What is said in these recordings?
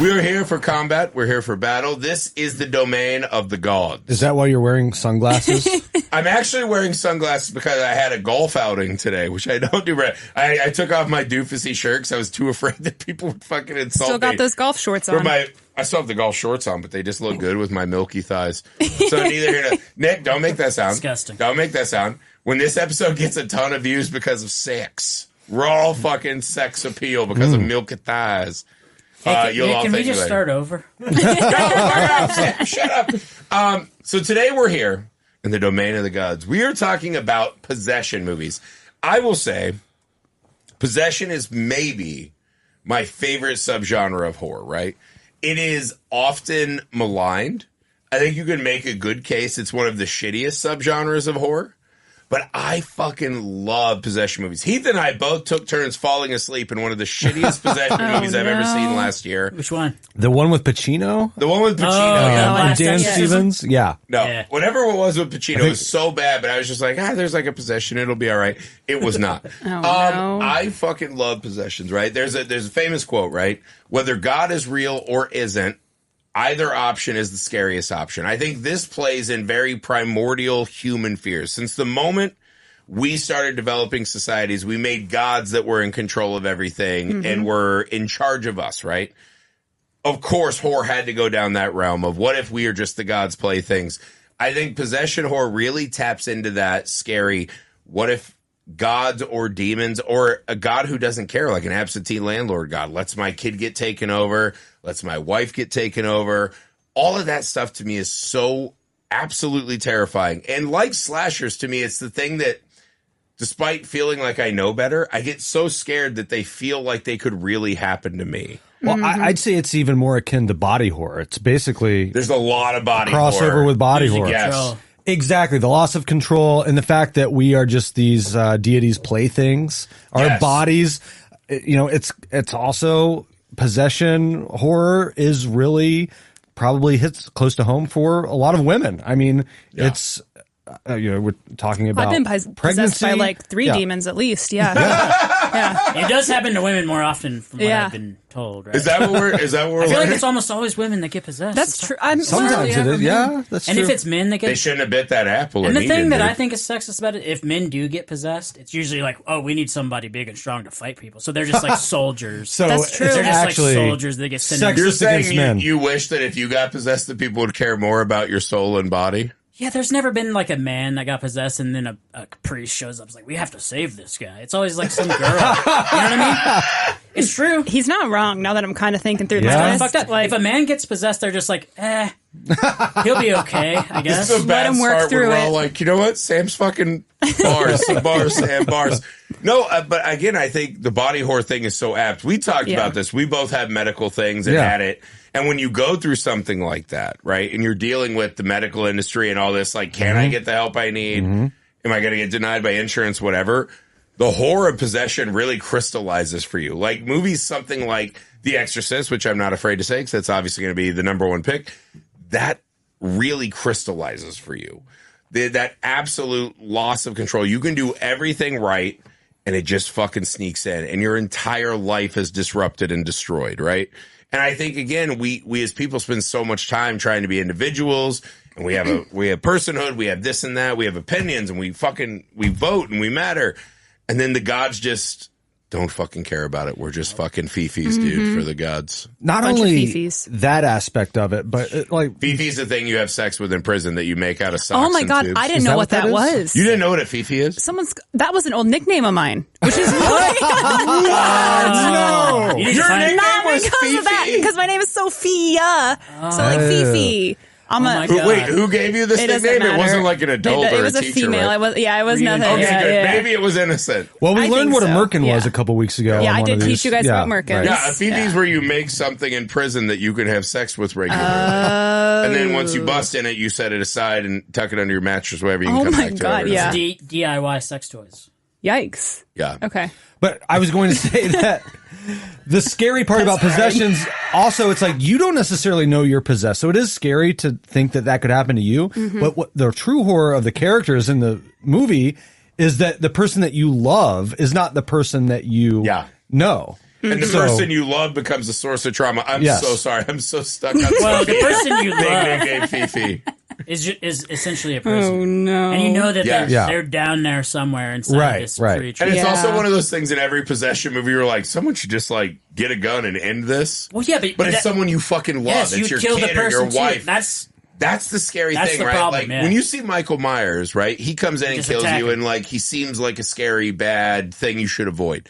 We're here for combat. We're here for battle. This is the domain of the gods. Is that why you're wearing sunglasses? I'm actually wearing sunglasses because I had a golf outing today, which I don't do. I took off my doofusy shirt because I was too afraid that people would fucking insult me. Still got those golf shorts on. I still have the golf shorts on, but they just look good with my milky thighs. So neither here nor Nick, don't make that sound. Disgusting. Don't make that sound. When this episode gets a ton of views because of sex, raw fucking sex appeal because of milky thighs. Can we just start over? Shut up. So today we're here in the domain of the gods. We are talking about possession movies. I will say possession is maybe my favorite subgenre of horror, right? It is often maligned. I think you can make a good case it's one of the shittiest subgenres of horror. But I fucking love possession movies. Heath and I both took turns falling asleep in one of the shittiest possession movies I've ever seen last year. Which one? The one with Pacino? The one with Pacino. And Dan Stevens? Yeah. No, Yeah. whatever it was with Pacino was so bad, but I was just like, there's like a possession. It'll be all right. It was not. No. I fucking love possessions, right? There's a famous quote, right? Whether God is real or isn't, either option is the scariest option. I think this plays in very primordial human fears. Since the moment we started developing societies, we made gods that were in control of everything and were in charge of us, right? Of course, horror had to go down that realm of what if we are just the gods' playthings. I think possession horror really taps into that scary, what if gods or demons or a god who doesn't care, like an absentee landlord god, lets my kid get taken over, lets my wife get taken over. All of that stuff to me is so absolutely terrifying. And like slashers, to me, it's the thing that, despite feeling like I know better, I get so scared that they feel like they could really happen to me. Well, I'd say it's even more akin to body horror. It's basically... There's a lot of body crossover horror. with body horror. Yes. Exactly. The loss of control and the fact that we are just these deities' playthings. Our bodies, it's also possession horror is really probably hits close to home for a lot of women. I mean, it's... we're talking about I've been possessed by like 3 demons at least. Yeah. It does happen to women more often from what I've been told. Right? Is that what we're I feel like it's almost always women that get possessed. That's true. Sometimes it is. Yeah, that's and true. if it's men that get... They shouldn't have bit that apple. And the thing that I think is sexist about it, if men do get possessed, it's usually like, we need somebody big and strong to fight people. So they're just like soldiers. So that's true. They're just actually like soldiers that get sent in. You're saying you wish that if you got possessed, that people would care more about your soul and body? Yeah, there's never been like a man that got possessed and then a priest shows up. It's like, we have to save this guy. It's always like some girl. You know what I mean? It's true. He's not wrong now that I'm kind of thinking through this. It's fucked up. Like, if a man gets possessed, they're just like, he'll be okay, I guess. This is a bad Let him work start through when we're it. all like, you know what? Sam's fucking bars, Sam, bars. No, but again, I think the body horror thing is so apt. We talked about this. We both have medical things and had it. And when you go through something like that, right, and you're dealing with the medical industry and all this, like, can I get the help I need? Am I going to get denied by insurance, whatever? The horror of possession really crystallizes for you. Like movies, something like The Exorcist, which I'm not afraid to say because that's obviously going to be the #1 pick, that really crystallizes for you. That absolute loss of control. You can do everything right, and it just fucking sneaks in, and your entire life is disrupted and destroyed, right? And I think, again, we as people spend so much time trying to be individuals, and we have personhood, we have this and that, we have opinions, and we vote and we matter. And then the gods just don't fucking care about it. We're just fucking fifis, dude, for the gods. Not only that aspect of it, but Fifi's the thing you have sex with in prison that you make out of socks. Oh my god, tubes. I didn't know what that was. You didn't know what a Fifi is? That was an old nickname of mine, which is no. Your nickname was Fifi because my name is Sophia. So like Fifi. Who gave you this nickname? It wasn't like an adult or it was a teacher, female. right? It was nothing. Okay, good. Yeah. Maybe it was innocent. Well, we learned what a merkin was a couple weeks ago. Yeah, I did teach you guys about merkins. Right. Yeah, a Fifi's where you make something in prison that you can have sex with regularly. And then once you bust in it, you set it aside and tuck it under your mattress, whatever you can come back to. Oh my god, yeah. DIY sex toys. Yikes. Yeah. Okay. But I was going to say that the scary part about possessions, also, it's like you don't necessarily know you're possessed. So it is scary to think that could happen to you. But what the true horror of the characters in the movie is that the person that you love is not the person that you know. And the person you love becomes a source of trauma. I'm so sorry. I'm so stuck on well, the person you love Fifi. is essentially a person. Oh, no. And you know that they're down there somewhere inside this creature. And it's also one of those things in every possession movie you're like, someone should just like get a gun and end this. Well, yeah, but it's someone you fucking love. Yes, it's your kill kid the person or your wife. That's the scary thing, the right? problem, Like when you see Michael Myers, right? He comes in and kills you, and like he seems like a scary, bad thing you should avoid.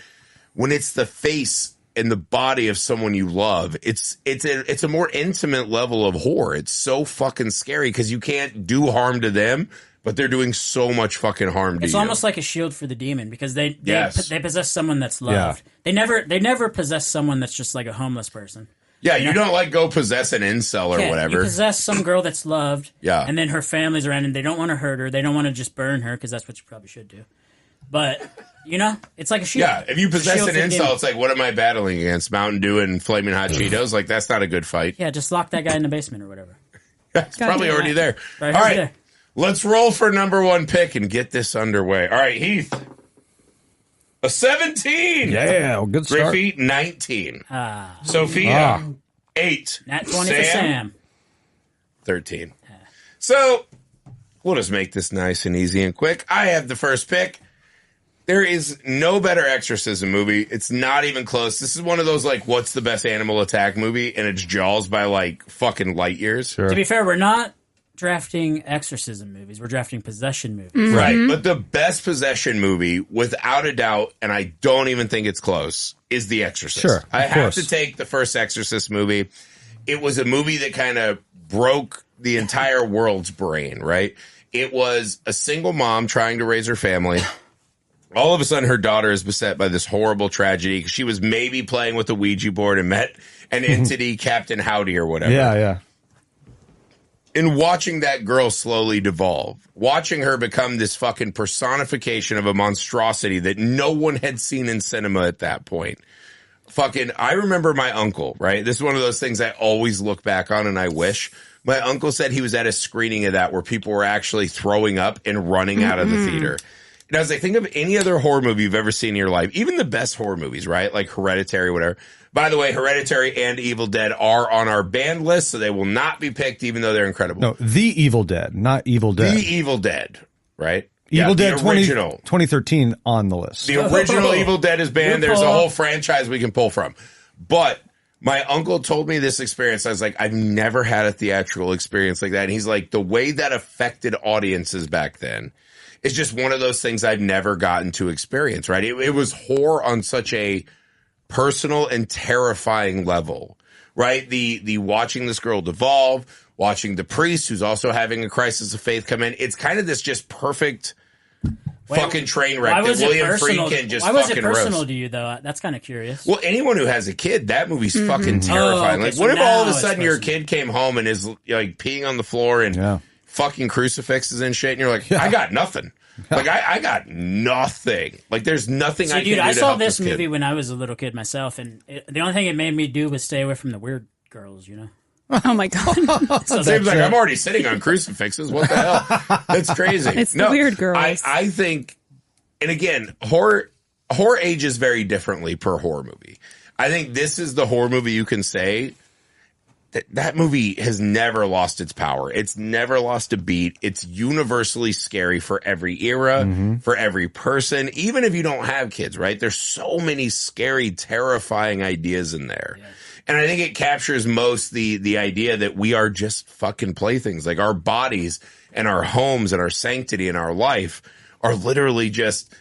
When it's the face and the body of someone you love, it's a more intimate level of horror. It's so fucking scary because you can't do harm to them, but they're doing so much fucking harm to you. It's almost like a shield for the demon because they possess someone that's loved. Yeah. They never possess someone that's just like a homeless person. Yeah, you don't like go possess an incel or whatever. You possess some girl that's loved, and then her family's around and they don't want to hurt her. They don't want to just burn her because that's what you probably should do. But, it's like a shield. Yeah, if you possess an incel, it's like, what am I battling against? Mountain Dew and Flaming Hot Cheetos? Like, that's not a good fight. Yeah, just lock that guy in the basement or whatever. It's probably already there. All right, let's roll for number one pick and get this underway. All right, Heath. A 17. Yeah, well, good start. Griffey, 19. Sophia, 8. Nat 20 for Sam. 13. So, we'll just make this nice and easy and quick. I have the first pick. There is no better exorcism movie. It's not even close. This is one of those, like, what's the best animal attack movie? And it's Jaws by, like, fucking light years. Sure. To be fair, we're not drafting exorcism movies. We're drafting possession movies. Mm-hmm. Right. But the best possession movie, without a doubt, and I don't even think it's close, is The Exorcist. Sure. I have to take the first Exorcist movie. It was a movie that kind of broke the entire world's brain, right? It was a single mom trying to raise her family. All of a sudden, her daughter is beset by this horrible tragedy. She was maybe playing with a Ouija board and met an entity, Captain Howdy or whatever. Yeah. In watching that girl slowly devolve, watching her become this fucking personification of a monstrosity that no one had seen in cinema at that point. I remember my uncle, right? This is one of those things I always look back on and I wish. My uncle said he was at a screening of that where people were actually throwing up and running out of the theater. And I was like, think of any other horror movie you've ever seen in your life, even the best horror movies, right? Like Hereditary, whatever. By the way, Hereditary and Evil Dead are on our banned list, so they will not be picked, even though they're incredible. No, The Evil Dead, not Evil Dead. The Evil Dead, right? Evil Dead the original. 2013 on the list. The original Evil Dead is banned. There's a whole franchise we can pull from. But my uncle told me this experience. I was like, I've never had a theatrical experience like that. And he's like, the way that affected audiences back then is just one of those things I've never gotten to experience, right? It was horror on such a personal and terrifying level, right? The watching this girl devolve, watching the priest who's also having a crisis of faith come in. It's kind of this just perfect fucking train wreck that William Friedkin just fucking roast. Why was it personal to you, though? That's kind of curious. Well, anyone who has a kid, that movie's fucking terrifying. Like, what if all of a sudden your kid came home and is like peeing on the floor and fucking crucifixes and shit, and you're like, I got nothing. Like, I got nothing. Like, there's nothing I can do to help this kid. I saw this movie when I was a little kid myself, and the only thing it made me do was stay away from the weird girls, Oh my god! So it seems like I'm already sitting on crucifixes. What the hell? That's crazy. It's the weird girls. I think, and again, horror ages very differently per horror movie. I think this is the horror movie you can say that movie has never lost its power. It's never lost a beat. It's universally scary for every era, for every person, even if you don't have kids, right? There's so many scary, terrifying ideas in there. Yeah. And I think it captures most the idea that we are just fucking playthings. Like, our bodies and our homes and our sanctity and our life are literally just,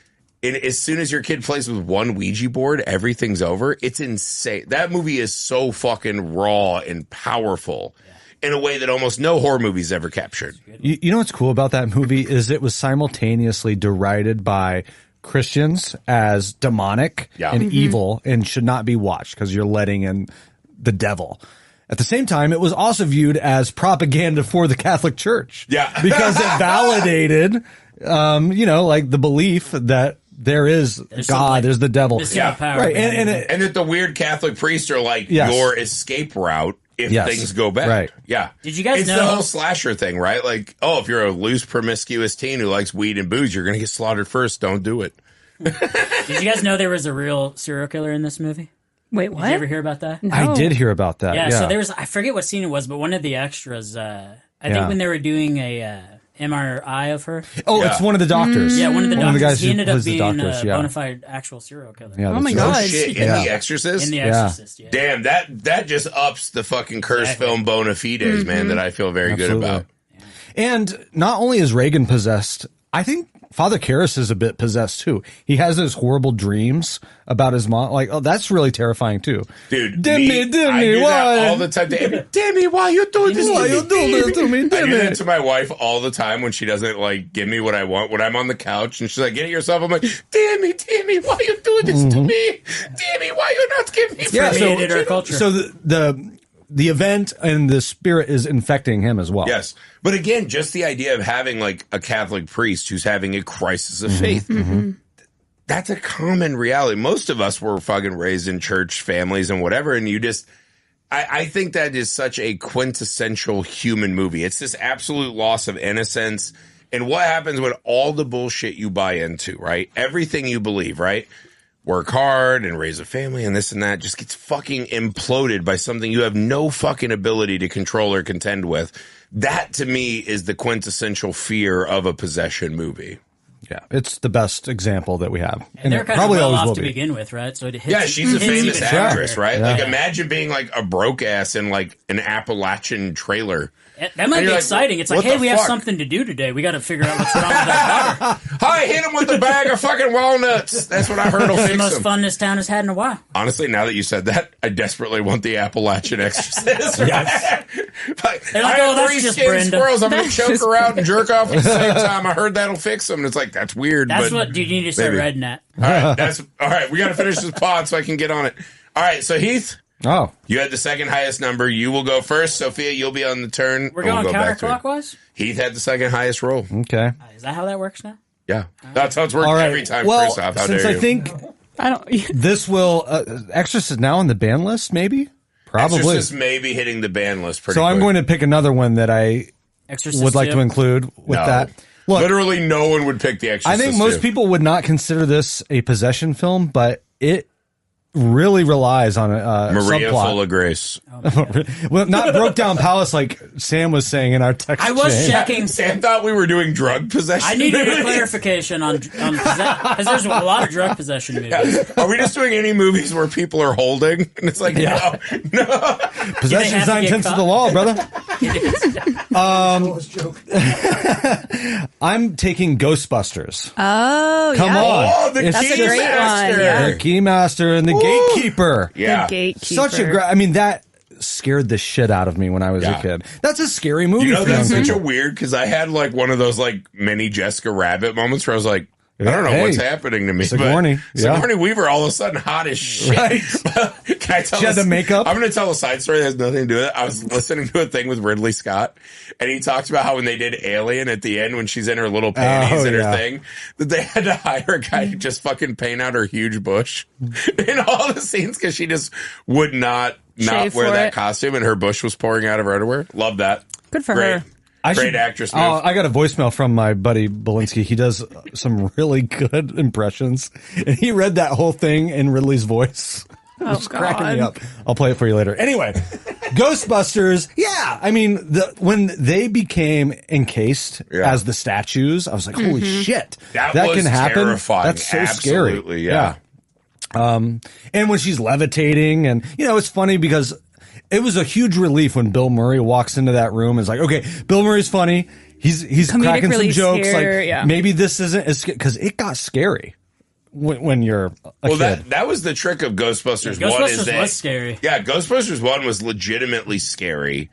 as soon as your kid plays with one Ouija board, everything's over. It's insane. That movie is so fucking raw and powerful in a way that almost no horror movie's ever captured. You know what's cool about that movie is it was simultaneously derided by Christians as demonic and evil and should not be watched because you're letting in the devil. At the same time, it was also viewed as propaganda for the Catholic Church. Yeah. Because it validated, like the belief that there's God, there's the devil. Power, right. And that the weird Catholic priests are like your escape route if things go bad. Right. Yeah. Did you guys know? It's the whole slasher thing, right? Like, if you're a loose, promiscuous teen who likes weed and booze, you're going to get slaughtered first. Don't do it. Did you guys know there was a real serial killer in this movie? Wait, what? Did you ever hear about that? No. I did hear about that. Yeah, so there was, I forget what scene it was, but one of the extras, I think when they were doing a MRI of her. Oh, it's one of the doctors. Yeah, one of the doctors. guys he who ended up plays the being doctors, a bona fide actual serial killer. Yeah, Oh my that's God. Oh shit! In The Exorcist. In The Exorcist, yeah. Damn, that just ups the fucking cursed film bona fides, man. That I feel very good about. And not only is Reagan possessed, I think Father Karras is a bit possessed too. He has those horrible dreams about his mom. Like, oh, that's really terrifying too. Dude, Demi, I do why? that all the time. Demi, why you doing this? Why you doing this to me, I do Demi? that to my wife all the time when she doesn't like give me what I want. When I'm on the couch and she's like, "Get it yourself," I'm like, Demi, why you doing this to me? Demi, why you not giving me? Yeah, Permeated our culture. So the event and the spirit is infecting him as well. Yes. But again, just the idea of having like a Catholic priest who's having a crisis of faith. That's a common reality. Most of us were fucking raised in church families and whatever. And you just, I think that is such a quintessential human movie. It's this absolute loss of innocence. And what happens when all the bullshit you buy into, right? Everything you believe, right? Work hard and raise a family and this and that just gets fucking imploded by something you have no fucking ability to control or contend with. That to me is the quintessential fear of a possession movie. Yeah, it's the best example that we have. And they're kind probably of well always off will to be. begin with, right? So it hits, Yeah, she's a famous even actress, right? Yeah. Like imagine being like a broke ass in like an Appalachian trailer. That might And be you're like, exciting. It's like, what hey, the we have fuck? something to do today. We got to figure out what's wrong with that daughter. Hi, hit him with a bag of fucking walnuts. That's what I heard will It's the fix most him. fun this town has had in a while. Honestly, now that you said that, I desperately want the Appalachian Exorcist. Yes. Like, They're like, I oh, have that's 3 just skinned Brenda. squirrels. I'm going to choke her out and jerk off at the same time. I heard that'll fix them. And it's like, that's weird. That's but what you need to start maybe. reading at. All right, all right. We got to finish this pod so I can get on it. All right, so Heath, Oh, you had the second highest number. You will go first. Sophia, you'll be on the turn. We're and going we'll go back to it. counterclockwise? Heath had the second highest roll. okay. Is that how that works now? Yeah, that's how it's worked All right. every time. Well, Christoph, how since dare I you? think I don't. this will Exorcist is now on the ban list, maybe, probably. Exorcist may be hitting the ban list pretty So I'm quick. going to pick another one that I Exorcist would like 2? to include with No. that. Look, Literally no one would pick the Exorcist. I think most 2. people would not consider this a possession film, but it really relies on a Maria subplot. full of grace. Well, not broke down palace like Sam was saying in our text. I was chain. checking. Sam thought we were doing drug possession. I needed a movies. clarification on because there's a lot of drug possession movies. Are we just doing any movies where people are holding? And it's like, no. Possession's have to not get intense to caught? the law, brother. I'm taking Ghostbusters. Oh, Come yeah. on. Oh, the It's That's a Key great Master. one, yeah. The Keymaster and the Gatekeeper. Yeah. The Gatekeeper. Such a great. I mean, that scared the shit out of me when I was Yeah. a kid. That's a scary movie. You know, for young that's such a people. weird, because I had like one of those like mini Jessica Rabbit moments where I was like, I don't know Hey, what's happening to me. Sigourney, yeah. Sigourney Weaver all of a sudden hot as shit. Right. Can I tell She had this- the makeup? I'm going to tell a side story that has nothing to do with it. I was listening to a thing with Ridley Scott, and he talks about how when they did Alien at the end, when she's in her little panties and her yeah. thing, that they had to hire a guy to just fucking paint out her huge bush in all the scenes because she just would not Shave wear for that it. costume, and her bush was pouring out of her underwear. Love that. Good for Great. her. Great actress move. I got a voicemail from my buddy Belinsky. He does some really good impressions, and he read that whole thing in Ridley's voice. Oh, It's cracking me God. up. I'll play it for you later. Anyway, Ghostbusters. Yeah, I mean, when they became encased Yeah. as the statues, I was like, holy shit, That that was can happen. terrifying. That's so Absolutely, scary. yeah. And when she's levitating, and it's funny because it was a huge relief when Bill Murray walks into that room and is like, okay, Bill Murray's funny. He's Comedic cracking some relief jokes. here, Like yeah. maybe this isn't as because it got scary when you're a Well, kid. that was the trick of Ghostbusters. Yeah, 1 is Ghostbusters that, was scary. Yeah, Ghostbusters 1 was legitimately scary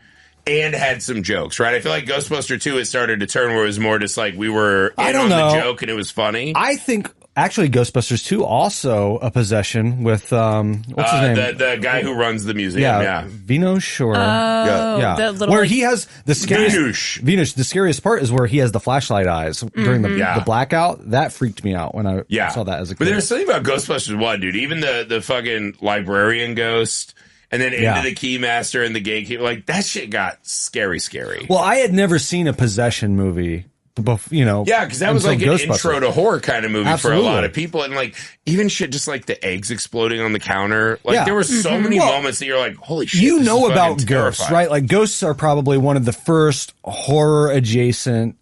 and had some jokes, right? I feel like Ghostbuster 2, it started to turn where it was more just like we were I in don't on know. the joke and it was funny. I think actually Ghostbusters 2 also a possession with what's his name? The guy who runs the museum, yeah. Vino Shore. Oh, yeah, the little, where like- he has the scariest. Venush. The scariest part is where he has the flashlight eyes during the blackout. That freaked me out when I saw that as a kid. But there's something about Ghostbusters 1, dude. Even the fucking librarian ghost and then into the Keymaster and the Gatekeeper. Like, that shit got scary. Well, I had never seen a possession movie Yeah, because that was like an intro to horror kind of movie Absolutely. for a lot of people. And like, even shit just like the eggs exploding on the counter. Like, there were so many moments that you're like, holy shit. You know about ghosts, terrifying. right? Like, ghosts are probably one of the first horror adjacent,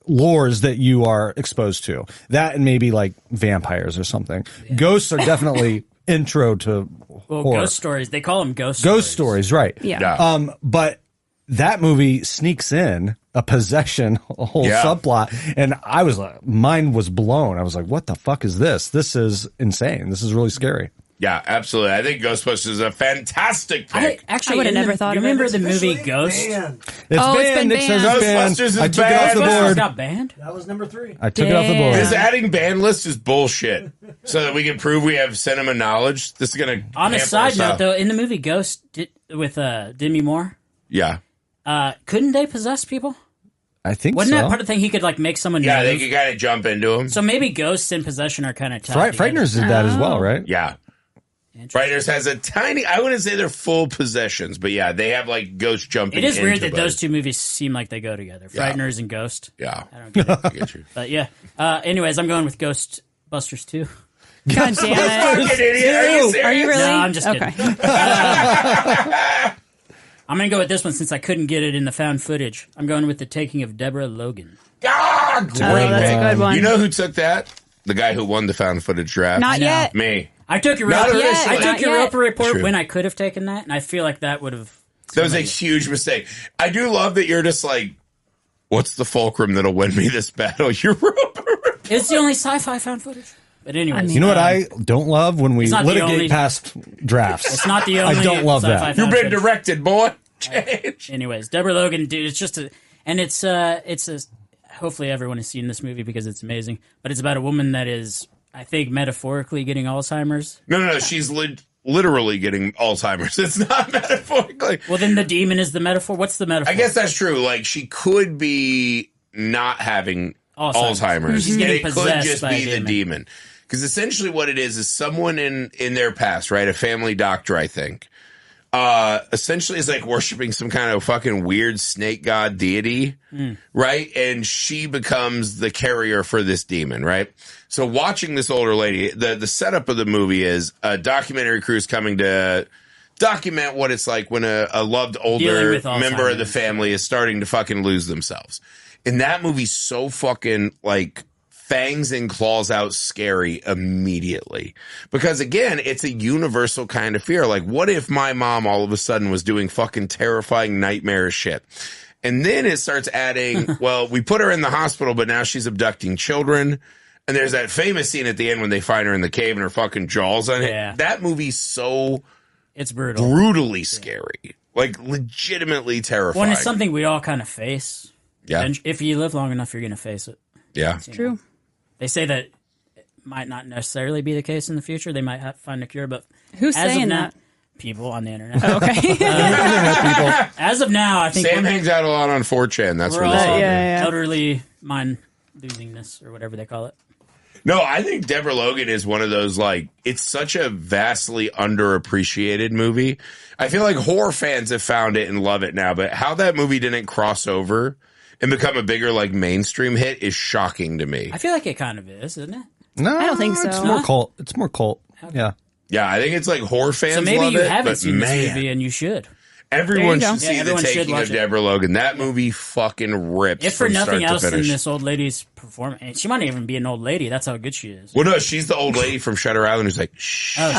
lores that you are exposed to. That and maybe like vampires or something. Yeah. Ghosts are definitely intro to horror. Ghost stories. They call them ghost stories, right. Yeah. But that movie sneaks in a possession, a whole subplot, and I was like, mine was blown. I was like, what the fuck is this? This is insane. This is really scary. Yeah, absolutely. I think Ghostbusters is a fantastic pick. I would have never thought of it. Remember the movie Ghost? It's been Nick says it's banned. Ghostbusters is I took it off the Ghostbusters board. got banned? That was number 3. I took it off the board. This adding band list is bullshit. So that we can prove we have cinema knowledge. This is going to On a side note, though, in the movie Ghost with Demi Moore, couldn't they possess people? I think Wasn't so. that part of the thing? He could like make someone Yeah, move? they could kind of jump into them. So maybe ghosts and possession are kind of tied. Frighteners did that as well, right? Yeah. Frighteners has a tiny, I wouldn't say they're full possessions, but yeah, they have like ghosts jumping. It is weird that them. those two movies seem like they go together. Frighteners and Ghost. Yeah. I don't get it. I get you. But yeah. Anyways, I'm going with Ghostbusters 2. God damn Fucking it. idiot. Are you serious? Are you really? No, I'm just kidding. Okay. I'm going to go with this one since I couldn't get it in the found footage. I'm going with The Taking of Deborah Logan. Ah, great that's pick. a good one. You know who took that? The guy who won the found footage draft. Not yet. Me. I took your Not Europa, officially. I took your Not yet. Europa report True. when I could have taken that, and I feel like that would have. That was a huge mistake. I do love that you're just like, what's the fulcrum that'll win me this battle? Europa report. It's the only sci-fi found footage. But anyways, You know what I don't love when we It's not the litigate only- past drafts. it's not the only. I don't love sci-fi that. found You've been footage. directed, boy. Change. Anyways, Deborah Logan, dude, it's just a, and it's a. Hopefully, everyone has seen this movie because it's amazing. But it's about a woman that is, I think, metaphorically getting Alzheimer's. No. She's literally getting Alzheimer's. It's not metaphorically. Well, then the demon is the metaphor. What's the metaphor? I guess that's true. Like, she could be not having Alzheimer's. She's getting and it could possessed just by be a the demon. Because essentially what it is someone in their past, right? A family doctor, I think. Essentially is like worshiping some kind of fucking weird snake god deity, right? And she becomes the carrier for this demon, right? So watching this older lady, the setup of the movie is a documentary crew is coming to document what it's like when a loved older member of the family is starting to fucking lose themselves. And that movie's so fucking like fangs and claws out scary immediately. Because again, it's a universal kind of fear. Like, what if my mom all of a sudden was doing fucking terrifying nightmarish shit? And then it starts adding, well, we put her in the hospital, but now she's abducting children. And there's that famous scene at the end when they find her in the cave and her fucking jaw's on it. Yeah. That movie's so it's brutal, brutally scary. Like, legitimately terrifying. When it's something we all kind of face. Yeah. And if you live long enough, you're going to face it. Yeah. True. They say that it might not necessarily be the case in the future. They might find a cure, but Who's as saying of now, that? people on the internet. Okay. As of now, I think Sam hangs out a lot on 4chan. That's we're where all this is. yeah. elderly mind losingness or whatever they call it. No, I think Deborah Logan is one of those, like, it's such a vastly underappreciated movie. I feel like horror fans have found it and love it now, but how that movie didn't cross over and become a bigger, like, mainstream hit is shocking to me. I feel like it kind of is, isn't it? No, I don't think so. It's more cult. It's more cult. Yeah. Yeah, I think it's like horror fans So maybe love you it, haven't but seen man, this movie and you should. everyone There you should go. see Yeah, The everyone should Taking watch of it. Deborah Logan. That movie fucking rips If for from nothing start to else than finish. this old lady's performance. She might not even be an old lady. That's how good she is. Well, no, she's the old lady from Shutter Island who's like, shh. Oh,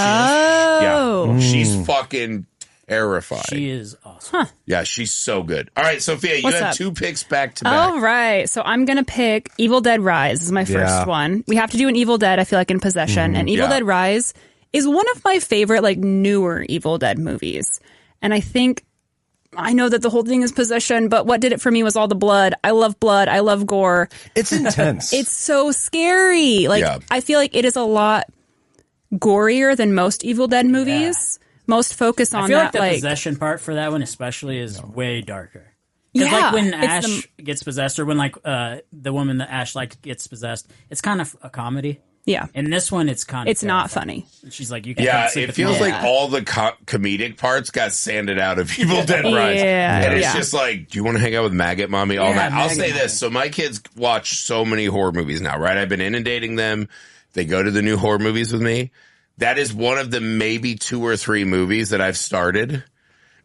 Oh. Yeah, she's fucking terrified. she is awesome. Yeah, she's so good. All right, Sophia, you What's have up? 2 picks back to back. All right. So I'm going to pick Evil Dead Rise. This is my first Yeah. one. We have to do an Evil Dead, I feel like, in possession. And Evil Yeah. Dead Rise is one of my favorite, like, newer Evil Dead movies. And I know that the whole thing is possession, but what did it for me was all the blood. I love blood. I love gore. It's intense. It's so scary. Like, Yeah. I feel like it is a lot gorier than most Evil Dead movies. Most focus on I feel that, like the like, possession part for that one especially is way darker. Because yeah, like when it's Ash gets possessed or when like the woman that Ash like gets possessed, it's kind of a comedy. Yeah. In this one, it's kind of It's not funny. She's like, you can Yeah, sleep it with feels me. like all the comedic parts got sanded out of Evil Dead Rise. Yeah, And it's yeah. just like, do you want to hang out with Maggot Mommy all Yeah, night? I'll Maggot say Mommy. this. So my kids watch so many horror movies now, right? I've been inundating them. They go to the new horror movies with me. That is one of the maybe 2 or 3 movies that I've started.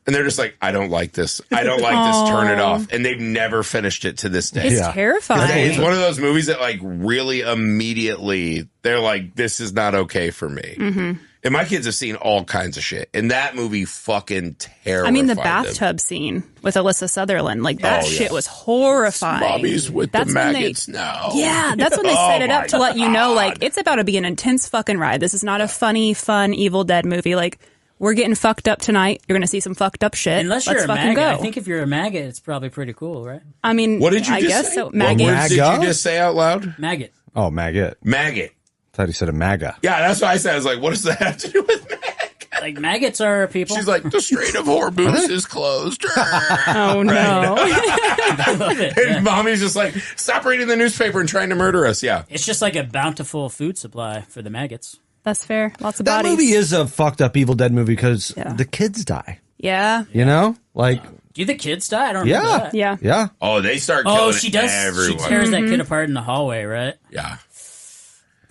And they're just like, I don't like this. I don't like this. Turn it off. And they've never finished it to this day. It's terrifying. It's one of those movies that like really immediately they're like, this is not okay for me. Mm-hmm. And my kids have seen all kinds of shit. And that movie fucking terrified I mean, the them. bathtub scene with Alyssa Sutherland, like that Oh, yeah. shit was horrifying. Mommies with That's the when maggots now. Yeah, that's when they Oh set it up my to let you know, like, God. it's about to be an intense fucking ride. This is not a funny, fun Evil Dead movie. Like, we're getting fucked up tonight. You're going to see some fucked up shit. Unless Let's you're a fucking maggot. go. I think if you're a maggot, it's probably pretty cool, right? I mean, What did you I just guess say? so. What Maggot. words did Maggot? you just say out loud? Maggot. Oh, maggot. Maggot. I thought he said a MAGA. Yeah, that's what I said. I was like, what does that have to do with maggot? Like, maggots are people. She's like, the Strait of Hormuz is closed. Oh, no. I love it. And Yeah. Mommy's just like, stop reading the newspaper and trying to murder us. Yeah. It's just like a bountiful food supply for the maggots. That's fair. Lots of That bodies. movie is a fucked up Evil Dead movie because Yeah. the kids die. Yeah. You know? Like, Do the kids die? I don't remember yeah. that. Yeah. Yeah. Oh, they start killing Oh, she does. everyone. She tears Mm-hmm. that kid apart in the hallway, right? Yeah.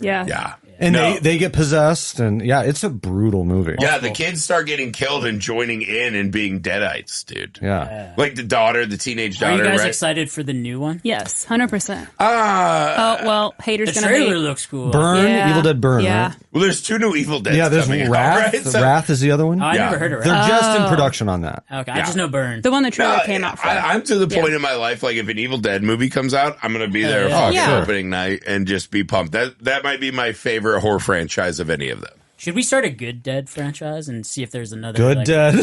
Yeah. Yeah. And No. they get possessed. And yeah, it's a brutal movie. Yeah, the kids start getting killed and joining in and being deadites, dude. Yeah. Like the daughter, the teenage Are daughter, you guys right? excited for the new one? Yes. 100%. Ah, Oh, well, haters The going to trailer hate. looks cool. Burn, Yeah. Evil Dead Burn, Yeah. right? well, there's 2 new Evil Dead. Yeah, there's coming out, Wrath. right? So- Wrath is the other one. Oh, I Yeah. never heard of it. They're just in production on that. Okay, I Yeah. just know Burn. The one the trailer No, came out for. I'm to the point Yeah. in my life, like if an Evil Dead movie comes out, I'm going to be there yeah. fucking Yeah. opening night and just be pumped. That might be my favorite horror franchise of any of them. Should we start a Good Dead franchise and see if there's another Good like, Dead.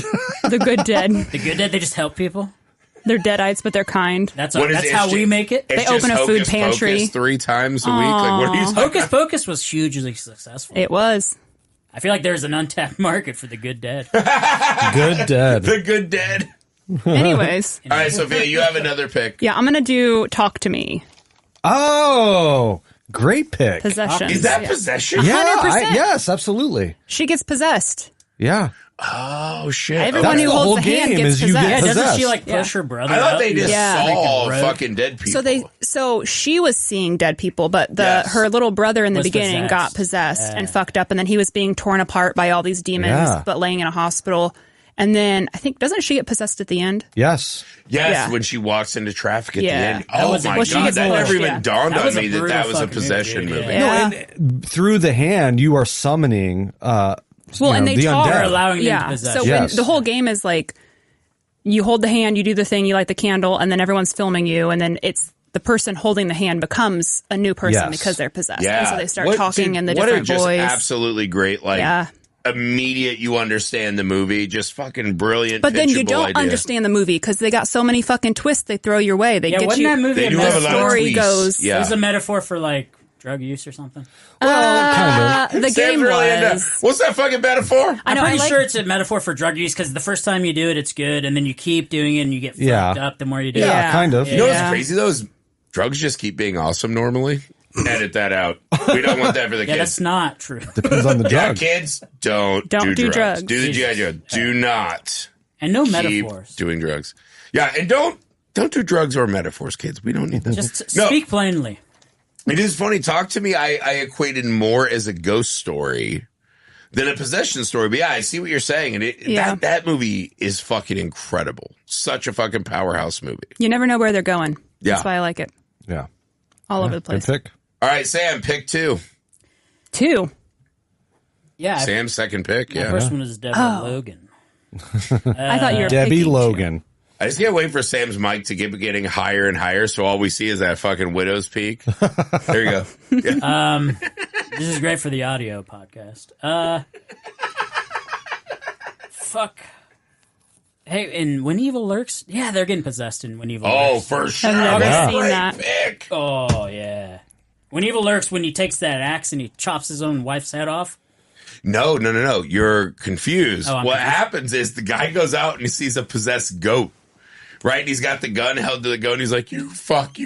The Good Dead. The Good Dead, they just help people. They're deadites, but they're kind. That's What is that's it? how It's we ju- make it. It's They open just a food Hocus pantry. Pocus 3 times a week. Like, what are you talking Hocus Pocus was hugely successful. It was. I feel like there's an untapped market for the Good Dead. Good Dead. The Good Dead. Anyways. All right, Sophia, you have another pick. Yeah, I'm going to do Talk to Me. Oh, great pick. Possession. Is that Yeah. possession? Yeah, 100%. yes, absolutely. She gets possessed. Yeah. Oh, shit. Everyone That's who the holds whole the hand game gets is you get possessed. Yeah, doesn't possessed. she like Yeah. push her brother? I thought up they and just Yeah. saw Make it fucking dead people. So she was seeing dead people, but Yes. her little brother in the Was beginning possessed. got possessed and fucked up, and then he was being torn apart by all these demons, Yeah. but laying in a hospital. And then I think doesn't she get possessed at the end? Yes. Yes, Yeah. when she walks into traffic at Yeah. the end. That Oh was a- my Well, she god, gets that pushed, never even yeah. dawned That on was a me that brutal that was a fucking possession movie, movie. yeah. Yeah. No, and through the hand, you are summoning. Well, and they the talk. undead. allowing them to Yeah. possess. So Yes. when the whole game is like, you hold the hand, you do the thing, you light the candle, and then everyone's filming you, and then it's the person holding the hand becomes a new person Yes. because they're possessed. Yeah. And so they start What- talking dude, in the what different a just voice. absolutely great, like, Yeah. immediate, you understand the movie. Just fucking brilliant, But then you pitchable don't idea. understand the movie because they got so many fucking twists they throw your way. They Yeah, get wasn't you. that movie They a do have a metaphor? lot of story tweets. goes- It Yeah. was a metaphor for like drug use or something. Well, kind of. The Sam's game really into- was. What's that fucking metaphor? I know. I'm pretty I like, sure it's a metaphor for drug use because the first time you do it, it's good, and then you keep doing it and you get Yeah. fucked up the more you do Yeah, it. Yeah. kind of. You know what's Yeah. crazy though is drugs just keep being awesome normally. Edit that out. We don't want that for the Yeah, kids. that's not true. Depends on the Yeah, drug. kids, don't do drugs. drugs. Do the G.I. Joe. Do not And no keep metaphors. doing drugs. Yeah, and don't do drugs or metaphors, kids. We don't need that. Just No. speak plainly. It is funny. Talk to me. I equated more as a ghost story than a possession story. But yeah, I see what you're saying. And Yeah. that movie is fucking incredible. Such a fucking powerhouse movie. you never know where they're going. Yeah. That's why I like it. Yeah. All over the Good place. pick. All right, Sam, pick 2. 2. Yeah, Sam's second pick. my Yeah. first one was Deborah Logan. I thought you were Debbie picking Logan. I just can't wait for Sam's mic to keep getting higher and higher, so all we see is that fucking widow's peak. There you go. Yeah. This is great for the audio podcast. Fuck. Hey, and When Evil Lurks, yeah, they're getting possessed in When Evil Oh, Lurks. for sure. I've never That's a seen great that. pick. Oh, yeah. When Evil Lurks, when he takes that axe and he chops his own wife's head off. No. You're confused. Oh, I'm What confused. happens is the guy goes out and he sees a possessed goat. right? And he's got the gun held to the gun. He's like, you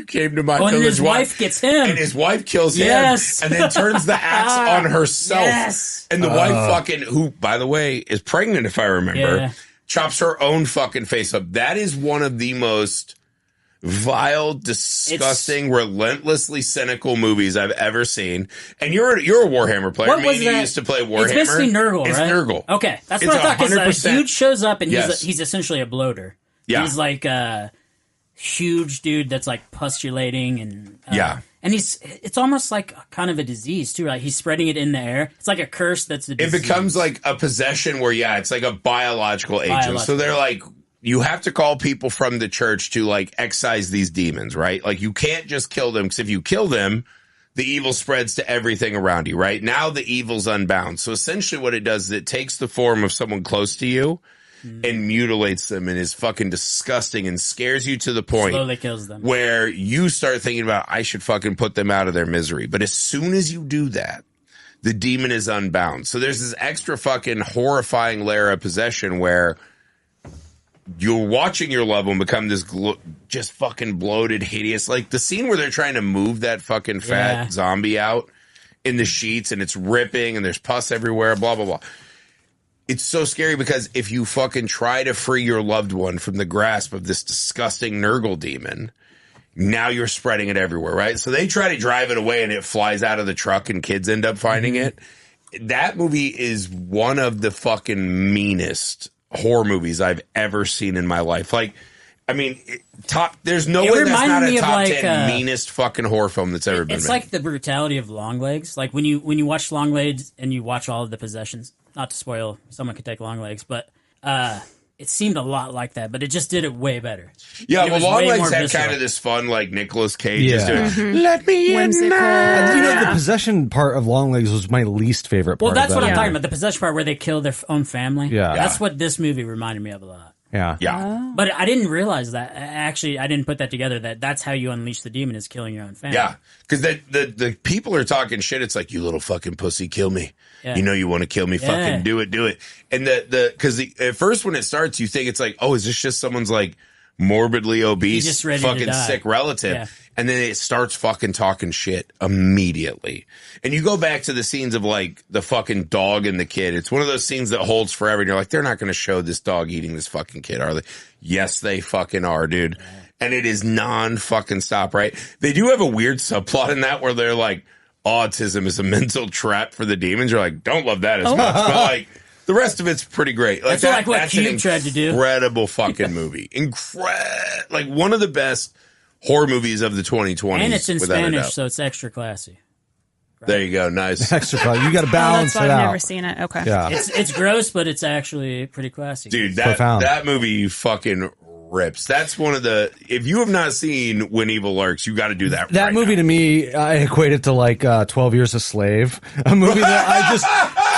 came to my village. And his wife gets him. And his wife kills him. And then turns the axe on herself. And the wife fucking, who, by the way, is pregnant, if I remember, chops her own fucking face up. That is one of the most vile, disgusting, relentlessly cynical movies I've ever seen. And you're a Warhammer player. What was you that? used to play Warhammer. It's basically Nurgle, It's right? Nurgle. Okay, that's what I thought. Because a dude shows up and he's essentially a bloater. Yeah. He's like a huge dude that's like postulating and and it's almost like kind of a disease too, right? He's spreading it in the air. It's like a curse that's a disease. It becomes like a possession where it's like a biological agent. So they're like, you have to call people from the church to like excise these demons, right? Like you can't just kill them, because if you kill them, the evil spreads to everything around you, right? Now the evil's unbound. So essentially what it does is it takes the form of someone close to you and mutilates them and is fucking disgusting and scares you to the point slowly kills them, where you start thinking about, I should fucking put them out of their misery. But as soon as you do that, the demon is unbound. So there's this extra fucking horrifying layer of possession where you're watching your loved one become this just fucking bloated, hideous. Like the scene where they're trying to move that fucking fat zombie out in the sheets and it's ripping and there's pus everywhere, blah, blah, blah. It's so scary because if you fucking try to free your loved one from the grasp of this disgusting Nurgle demon, now you're spreading it everywhere, right? So they try to drive it away and it flies out of the truck and kids end up finding it. That movie is one of the fucking meanest horror movies I've ever seen in my life. Like, I mean, there's no way that's not a top 10 meanest fucking horror film that's ever been made. It's like the brutality of Longlegs. Like when you watch Longlegs and you watch all of the possessions, not to spoil, someone could take Longlegs, but it seemed a lot like that, but it just did it way better. Yeah, well, Longlegs had kind of this fun, like, Nicolas Cage is doing, let me in now. You know, the possession part of Longlegs was my least favorite part. Well, that's of what that. I'm talking about, the possession part where they kill their own family. Yeah. That's what this movie reminded me of a lot. Yeah. But I didn't realize that. Actually, I didn't put that together, that's how you unleash the demon, is killing your own family. Yeah, because the people are talking shit. It's like, you little fucking pussy, kill me. Yeah. You know you want to kill me, fucking do it. And because at first when it starts, you think it's like, oh, is this just someone's like morbidly obese, fucking sick relative? Yeah. And then it starts fucking talking shit immediately. And you go back to the scenes of like the fucking dog and the kid. It's one of those scenes that holds forever. And you're like, they're not going to show this dog eating this fucking kid, are they? Yes, they fucking are, dude. Yeah. And it is non-fucking stop, right? They do have a weird subplot in that where they're like, autism is a mental trap for the demons. You're like, don't love that as much. But like, the rest of it's pretty great. Like that's what that's Cube tried to do. Incredible fucking movie. Like one of the best horror movies of the 2020s. And it's in Spanish, so it's extra classy. Right? There you go. Nice. Extra classy. You got to balance it out. I've never seen it. Okay. Yeah. It's gross, but it's actually pretty classy. Dude, that movie fucking rips. That's one of the, if you have not seen When Evil Lurks, you got to do that. That movie now. To me, I equate it to like 12 Years a Slave, a movie that I just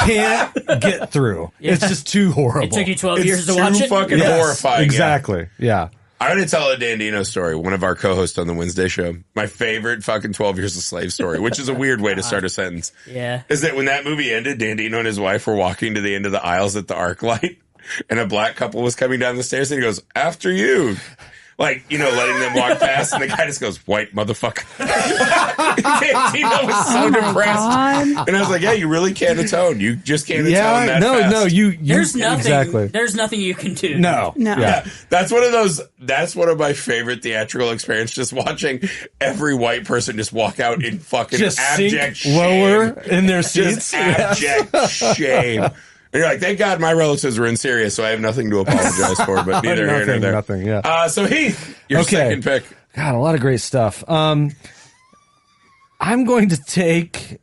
can't get through. Yeah. It's just too horrible. It took you 12 years to watch it? It's fucking horrifying. Exactly. Yeah. I'm going to tell a Dandino story, one of our co-hosts on the Wednesday show. My favorite fucking 12 Years a Slave story, which is a weird way to start a sentence. Yeah. Is that when that movie ended, Dandino and his wife were walking to the end of the aisles at the ArcLight, and a black couple was coming down the stairs, and he goes, after you. Like, you know, letting them walk past, and the guy just goes, white motherfucker. Dandino was so depressed. God. And I was like, yeah, you really can't atone. You just can't atone that fast. No, you there's nothing, exactly. There's nothing you can do. No. Yeah. That's one of my favorite theatrical experiences, just watching every white person just walk out in fucking just abject sink shame. Lower in their seats. Just abject shame. And you're like, thank God my relatives were in Syria, so I have nothing to apologize for, but neither here nor there. Nothing, yeah. So Heath, your second pick. God, a lot of great stuff. I'm going to take,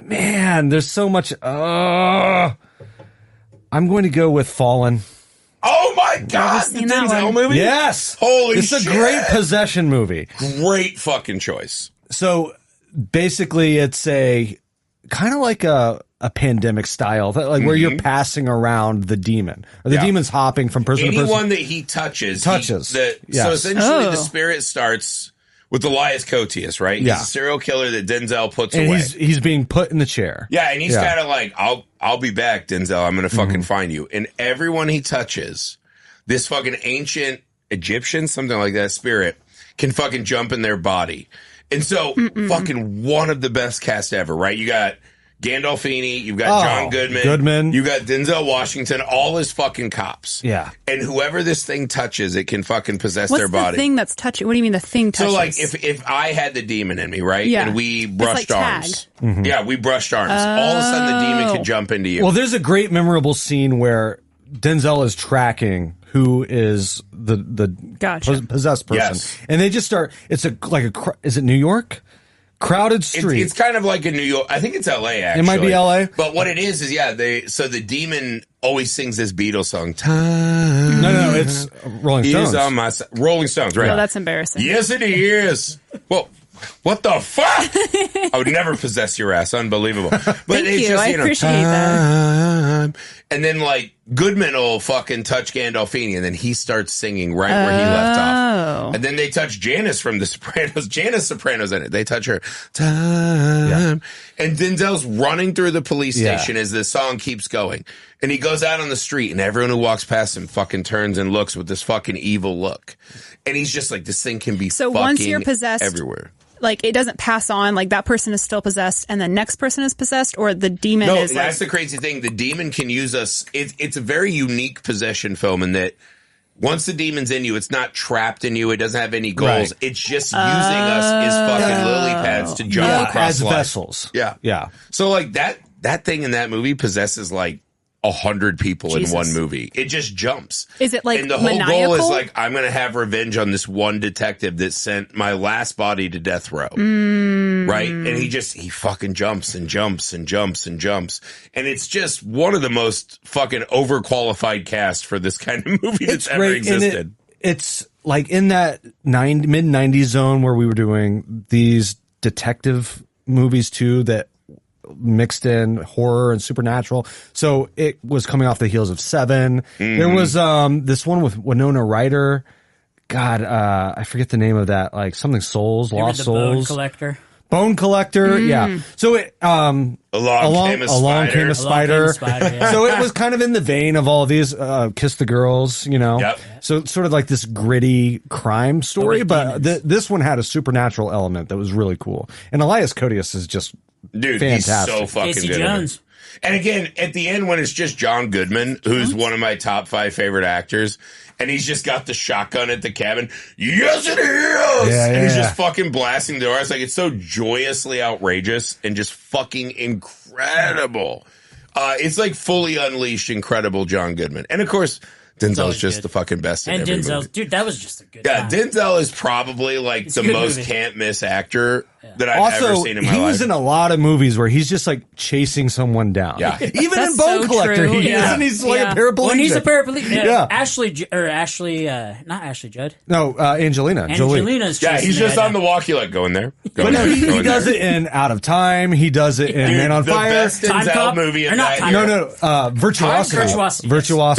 man, there's so much. I'm going to go with Fallen. Oh my God, the Denzel movie? Yes. Holy shit. It's a great possession movie. Great fucking choice. So basically it's a kind of like a pandemic style, like where you're passing around the demon, or the demon's hopping from person to person. Anyone that he touches. So essentially the spirit starts with Elias Koteas, right? He's a serial killer that Denzel puts away. He's being put in the chair. Yeah, and he's kind of like, I'll be back, Denzel. I'm going to fucking find you. And everyone he touches, this fucking ancient Egyptian, something like that, spirit, can fucking jump in their body. And so fucking one of the best cast ever, right? You got Gandolfini, you've got John Goodman, you got Denzel Washington, all his fucking cops. Yeah. And whoever this thing touches, it can fucking possess their body. What's the thing that's touching? What do you mean the thing touches? So, like, if I had the demon in me, right? Yeah. And we brushed like arms. Yeah, we brushed arms. All of a sudden, the demon could jump into you. Well, there's a great memorable scene where Denzel is tracking who is the possessed person. Yes. And they just start, is it New York? Crowded street. It's kind of like in New York. I think it's L.A., actually. It might be L.A. But what it is, so the demon always sings this Beatles song. Time. No, it's Rolling Stones. On my Rolling Stones, right? Oh, that's embarrassing. Yes, it is. Well, what the fuck? I would never possess your ass. Unbelievable. But Thank you. I appreciate that. And then, like, Goodman will fucking touch Gandolfini, and then he starts singing right where he left off. And then they touch Janice from The Sopranos. Janice Soprano's in it. They touch her. Time. Yeah. And Denzel's running through the police station as this song keeps going. And he goes out on the street, and everyone who walks past him fucking turns and looks with this fucking evil look. And he's just like, this thing can be so fucking once you're possessed everywhere. Like, it doesn't pass on, like, that person is still possessed and the next person is possessed, or the demon is like... that's the crazy thing. The demon can use us. It's a very unique possession film in that once the demon's in you, it's not trapped in you. It doesn't have any goals. Right. It's just using us as fucking lily pads to jump across as life. vessels. Yeah. Yeah. So, like, that thing in that movie possesses, like, 100 people in one movie. It just jumps. Is it like and the whole maniacal? goal is like, I'm going to have revenge on this one detective that sent my last body to death row. Right? And he fucking jumps and jumps and jumps and jumps. And it's just one of the most fucking overqualified cast for this kind of movie that's ever existed. It's like in that mid-90s zone where we were doing these detective movies too that mixed in horror and supernatural. So it was coming off the heels of Seven. There was this one with Winona Ryder. God, I forget the name of that. Like something Souls, Lost Souls. Bone Collector. Yeah. So it Along Came a Spider. Yeah. So it was kind of in the vein of all of these Kiss the Girls, you know. Yep. So it's sort of like this gritty crime story, but this one had a supernatural element that was really cool. And Elias Koteas is just fantastic. He's so fucking Casey good. Jones. And again, at the end, when it's just John Goodman, who's one of my top 5 favorite actors, and he's just got the shotgun at the cabin. Yes, it is! And he's just fucking blasting the door. It's like, it's so joyously outrageous and just fucking incredible. It's like fully unleashed, incredible John Goodman. And of course, Denzel's just the fucking best in every movie. Dude, that was just a good time. Denzel is probably like the most can't miss actor that I've ever seen in my life. He was in a lot of movies where he's just like chasing someone down. Yeah. Even in Bone Collector, he is, and he's like a paraplegic. When he's a paraplegic. Yeah. Not Ashley Judd. No, Angelina. Angelina's he's just on the walk. You like going there. But no, he does it in Out of Time. He does it in Man on Fire. The best Denzel movie of that year. Virtuosity.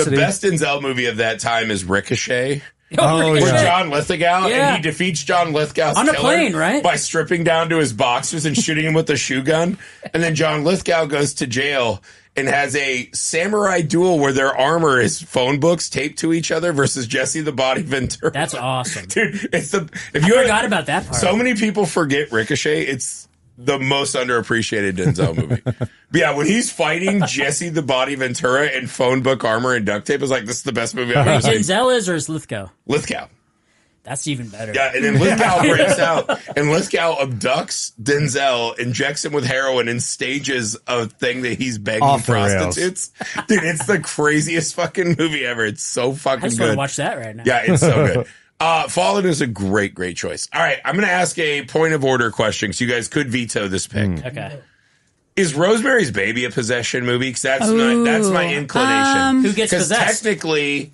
The best Denzel movie of that time is Ricochet. With yeah. John Lithgow, and he defeats John Lithgow's on a killer plane, right? By stripping down to his boxers and shooting him with a shoe gun. And then John Lithgow goes to jail and has a samurai duel where their armor is phone books taped to each other versus Jesse the Body Ventura. That's awesome, dude. I forgot about that part. So many people forget Ricochet. It's the most underappreciated Denzel movie. But yeah, when he's fighting Jesse the Body Ventura in phone book armor and duct tape, is like, this is the best movie I've ever seen. Denzel is, or is Lithgow? Lithgow. That's even better. Yeah, and then Lithgow breaks out, and Lithgow abducts Denzel, injects him with heroin, and stages a thing that he's begging prostitutes. Dude, it's the craziest fucking movie ever. It's so fucking good. I just want to watch that right now. Yeah, it's so good. Fallen is a great choice. All right, I'm going to ask a point of order question, so you guys could veto this pick. Okay. Is Rosemary's Baby a possession movie? Because that's my inclination. Who gets possessed? Because technically,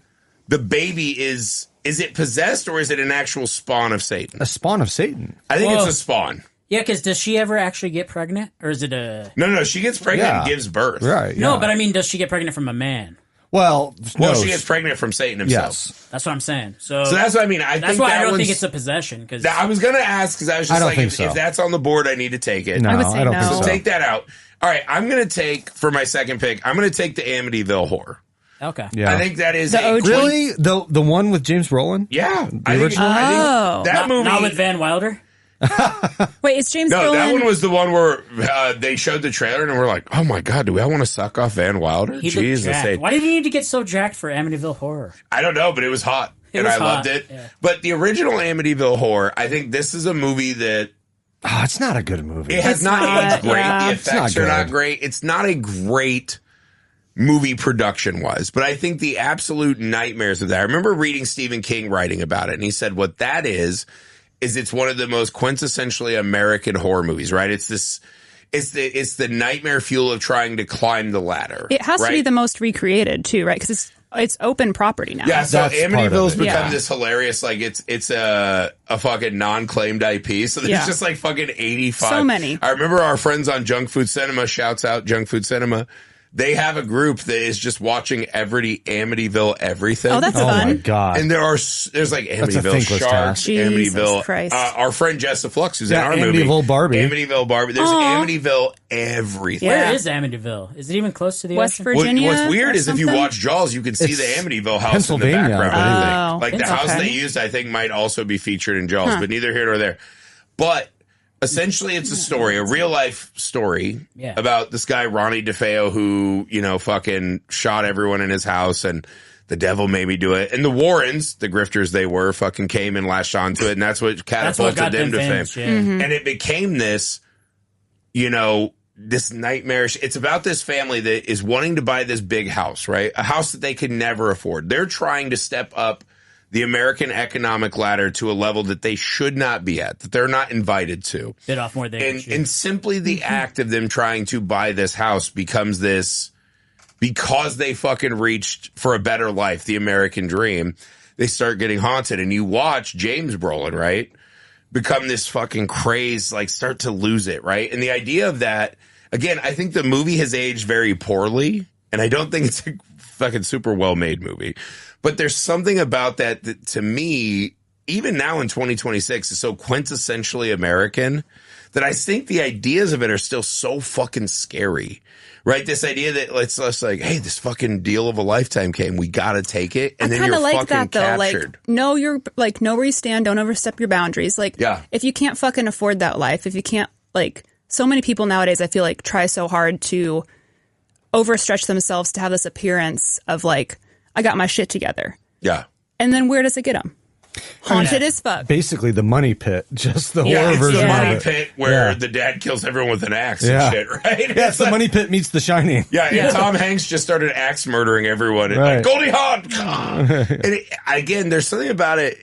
the baby is it possessed or is it an actual spawn of Satan? A spawn of Satan. I think it's a spawn. Yeah, because does she ever actually get pregnant? Or is it a... No, she gets pregnant and gives birth. Right. No, but I mean, does she get pregnant from a man? Well, she gets pregnant from Satan himself. Yes. That's what I'm saying. So that's what I mean. That's why I don't think it's a possession. Cause I was going to ask, because I was just like, if that's on the board, I need to take it. No, I would say I don't no. think so. Take that out. All right, I'm going to take, for my second pick, I'm going to take the Amityville Horror. Okay. Yeah. I think that is The OG? Really? The one with James Brolin? Yeah. I think Oh. that movie. Not with Van Wilder? Wait, is James No, Brolin? that one was the one where they showed the trailer and we're like, oh my God, do we all want to suck off Van Wilder? He looked Jesus. jacked. Why did he need to get so jacked for Amityville Horror? I don't know, but it was hot. It and was I loved hot, it. yeah. But the original Amityville Horror, I think this is a movie that Oh, it's not a good movie. it has not aged great. yeah. The It's effects not are not good. great. It's not a great movie production wise, but I think the absolute nightmares of that. I remember reading Stephen King writing about it, and he said what that is it's one of the most quintessentially American horror movies, right? It's the nightmare fuel of trying to climb the ladder. It has right? to be the most recreated too, right? Because it's open property now. Yeah, so That's part of Amityville's it. become Yeah. this hilarious, like it's a fucking non-claimed IP. So there's Yeah. just like fucking 85. So many. I remember our friends on Junk Food Cinema, shouts out Junk Food Cinema. They have a group that is just watching Amityville everything. Oh, that's Oh fun. my God. And there's like a Amityville thankless Sharks, task. Jesus Amityville. Christ. Our friend Jessa Flux, who's Yeah, in our movie, Amityville Barbie. Amityville Barbie. There's Aw. Amityville everything. Yeah. Where is Amityville? Is it even close to the West ocean? Virginia. What's weird or is if you something? watch Jaws, you can see It's the Amityville house Pennsylvania, in the background. I I believe. think. Like the house Okay. they used, I think, might also be featured in Jaws, but neither here nor there. But essentially, it's a story, a real life story Yeah. about this guy, Ronnie DeFeo, who, fucking shot everyone in his house and the devil made me do it. And the Warrens, the grifters they were, fucking came and latched onto it. And that's what That's what catapulted got them them to famous, fame. yeah. Mm-hmm. And it became this, this nightmarish. It's about this family that is wanting to buy this big house, right? A house that they could never afford. They're trying to step up the American economic ladder to a level that they should not be at, that they're not invited to. Bit off more than they could chew. And simply the act of them trying to buy this house becomes this, because they fucking reached for a better life, the American dream, they start getting haunted. And you watch James Brolin, right, become this fucking craze, like start to lose it, right? And the idea of that, again, I think the movie has aged very poorly, and I don't think it's a fucking super well-made movie. But there's something about that to me, even now in 2026, is so quintessentially American that I think the ideas of it are still so fucking scary, right? This idea that it's just like, hey, this fucking deal of a lifetime came. We got to take it. And I then kind you're of like fucking that though. captured. Like, know where you stand. Don't overstep your boundaries. Like, Yeah. if you can't fucking afford that life, if you can't, like, so many people nowadays, I feel like try so hard to overstretch themselves to have this appearance of like, I got my shit together. Yeah. And then where does it get them? Haunted as fuck. Basically, the money pit, just the Yeah, horror it's version the of money it. pit where Yeah. the dad kills everyone with an axe Yeah. and shit, right? Yeah, it's the money pit meets The Shining. Yeah, and Tom Hanks just started axe murdering everyone. And Right. like, Goldie Hawn! And again, there's something about it.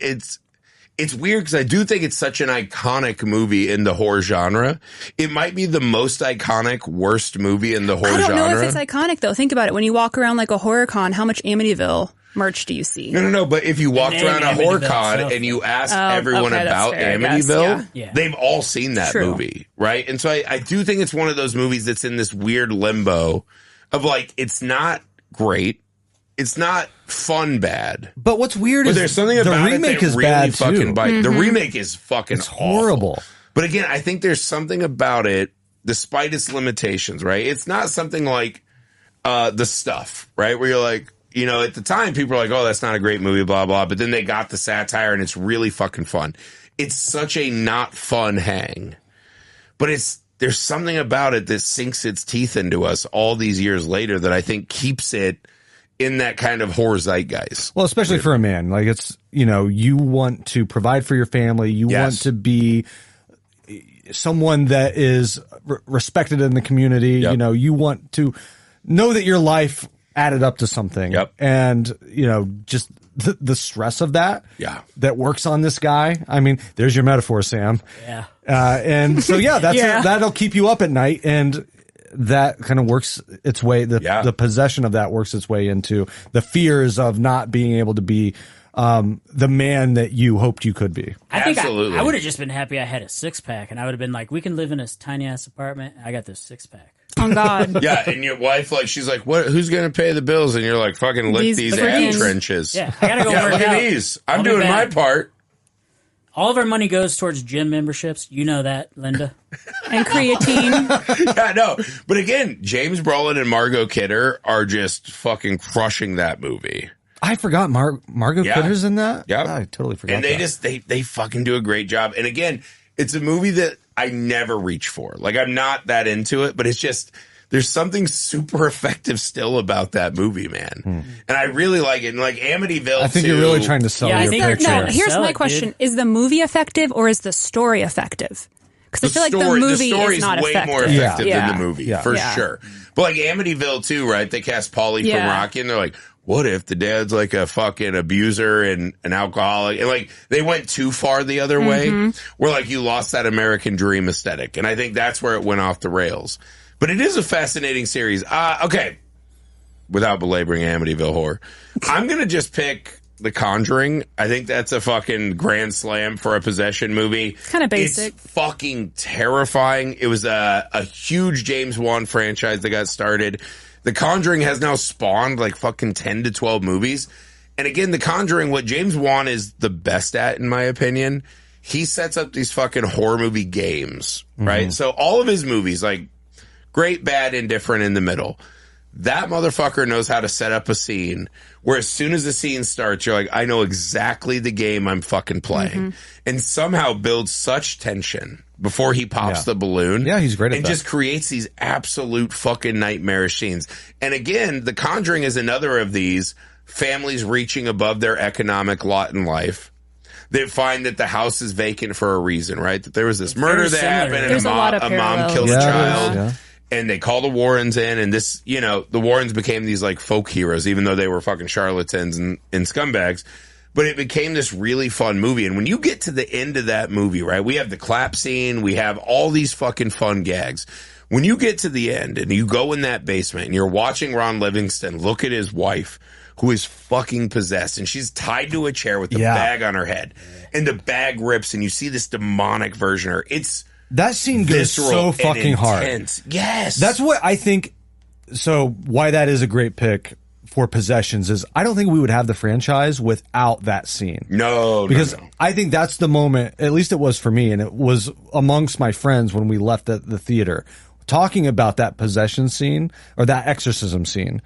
It's weird because I do think it's such an iconic movie in the horror genre. It might be the most iconic, worst movie in the horror I don't genre. know if it's iconic though. Think about it. When you walk around like a horror con, how much Amityville merch do you see? No. But if you walked name around a horror Amityville con itself. and you asked Oh, everyone okay, that's about fair, I guess, Amityville, yeah. they've all seen that True. movie, right? And so I do think it's one of those movies that's in this weird limbo of like, it's not great. It's not fun bad. But what's weird But is there's something the about remake it that is really bad fucking too. bite. The remake is fucking It's awful. horrible. But again, I think there's something about it, despite its limitations, right? It's not something like The Stuff, right? Where you're like, at the time, people were like, oh, that's not a great movie, blah, blah. But then they got the satire and it's really fucking fun. It's such a not fun hang. But there's something about it that sinks its teeth into us all these years later that I think keeps it in that kind of horror zeitgeist. Well, especially for a man, like it's, you want to provide for your family. You Yes. want to be someone that is respected in the community. Yep. You want to know that your life added up to something. Yep. And, just the stress of that. Yeah. That works on this guy. I mean, there's your metaphor, Sam. Yeah. And so, yeah, that'll keep you up at night. And that kind of works its way. The possession of that works its way into the fears of not being able to be the man that you hoped you could be. I think Absolutely. I would have just been happy I had a 6-pack, and I would have been like, we can live in this tiny ass apartment. I got this 6-pack. Oh God. Yeah, and your wife, like, she's like, "What? Who's going to pay the bills?" And you're like, "Fucking lick these ab freaking- trenches." Yeah, I gotta go Yeah, work look out. at these. I'm I'll be doing my back. part. All of our money goes towards gym memberships. You know that, Linda. And creatine. Yeah, no. But again, James Brolin and Margot Kidder are just fucking crushing that movie. I forgot Margot Kidder's in that. Yeah, I totally forgot. And they fucking do a great job. And again, it's a movie that I never reach for. Like, I'm not that into it, but it's just there's something super effective still about that movie, man. And I really like it. And like Amityville, I think you're really trying to sell your picture. No, here's my question: is the movie effective or is the story effective? Because I feel like the movie is not way effective. more effective than the movie, for Yeah. sure. But like Amityville too, right? They cast Pauly from Rocky, and they're like, what if the dad's like a fucking abuser and an alcoholic? And like they went too far the other way, where like you lost that American dream aesthetic. And I think that's where it went off the rails. But it is a fascinating series. Okay. Without belaboring Amityville horror, I'm going to just pick The Conjuring. I think that's a fucking grand slam for a possession movie. It's kind of basic. It's fucking terrifying. It was a huge James Wan franchise that got started. The Conjuring has now spawned like fucking 10 to 12 movies. And again, The Conjuring, what James Wan is the best at, in my opinion, he sets up these fucking horror movie games, right? So all of his movies, like great, bad, indifferent, in the middle. That motherfucker knows how to set up a scene where as soon as the scene starts, you're like, I know exactly the game I'm fucking playing. And somehow builds such tension before he pops the balloon. Yeah, he's great at that. And just creates these absolute fucking nightmarish scenes. And again, The Conjuring is another of these families reaching above their economic lot in life. They find that the house is vacant for a reason, right? That there was this murder that happened and a mom kills a child. And they call the Warrens in, and this, you know, the Warrens became these like folk heroes, even though they were fucking charlatans and scumbags. But it became this really fun movie. And when you get to the end of that movie, right, we have the clap scene, we have all these fucking fun gags. When you get to the end and you go in that basement and you're watching Ron Livingston look at his wife, who is fucking possessed, and she's tied to a chair with the bag on her head, and the bag rips, and you see this demonic version of her. It's that scene goes so fucking hard. Yes. That's what I think. So why that is a great pick for Possessions is I don't think we would have the franchise without that scene. Because I think that's the moment, at least it was for me, and it was amongst my friends when we left the theater, talking about that possession scene or that exorcism scene.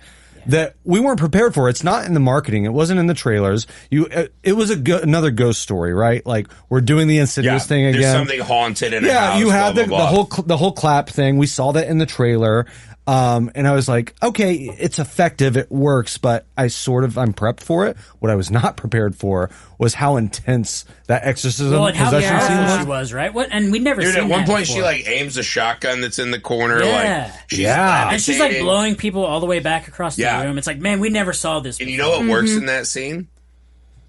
That we weren't prepared for. It's not in the marketing. It wasn't in the trailers. It was another ghost story, right? Like we're doing the Insidious thing again. There's something haunted in a house. You had the whole clap thing. We saw that in the trailer. And I was like, okay, it's effective, it works, but I'm prepped for it. What I was not prepared for was how intense that exorcism possession scene she was, right? And we never seen at one point before. she like aims a shotgun that's in the corner, and she's like blowing people all the way back across the room. It's like, man, we never saw this before. And you know what works in that scene?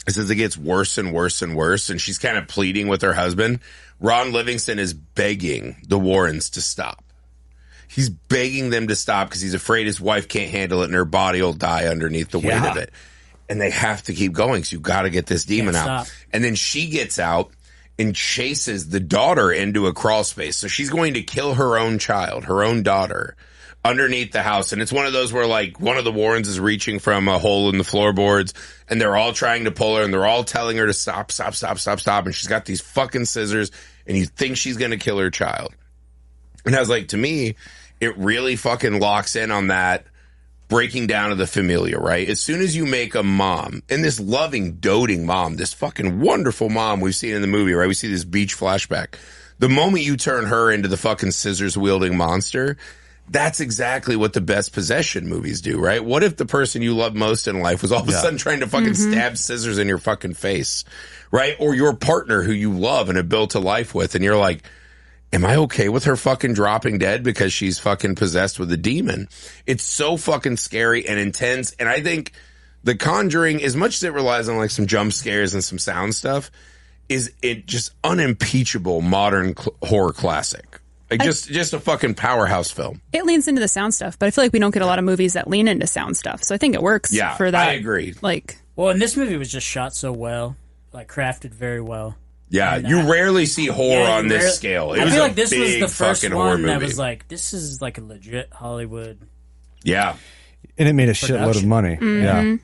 It says it gets worse and worse and worse, and she's kind of pleading with her husband. Ron Livingston is begging the Warrens to stop. He's begging them to stop because he's afraid his wife can't handle it and her body will die underneath the weight of it. And they have to keep going, so you got to get this demon out. And then she gets out and chases the daughter into a crawl space. So she's going to kill her own child, her own daughter, underneath the house. And it's one of those where like one of the Warrens is reaching from a hole in the floorboards and they're all trying to pull her and they're all telling her to stop. And she's got these fucking scissors and you think she's going to kill her child. And I was like, to me, it really fucking locks in on that breaking down of the familiar, right? As soon as you make a mom, and this loving, doting mom, this fucking wonderful mom we've seen in the movie, right? We see this beach flashback. The moment you turn her into the fucking scissors-wielding monster, that's exactly what the best possession movies do, right? What if the person you love most in life was all of a sudden trying to fucking stab scissors in your fucking face, right? Or your partner who you love and have built a life with, and you're like, am I okay with her fucking dropping dead because she's fucking possessed with a demon? It's so fucking scary and intense. And I think The Conjuring, as much as it relies on like some jump scares and some sound stuff, is it just unimpeachable modern horror classic. Like just a fucking powerhouse film. It leans into the sound stuff, but I feel like we don't get a lot of movies that lean into sound stuff. So I think it works for that. I agree. Well, and this movie was just shot so well, like crafted very well. Yeah, you rarely see horror on this scale. I feel like this was the first one that was like, this is like a legit Hollywood. Yeah. And it made a shitload of money. Yeah.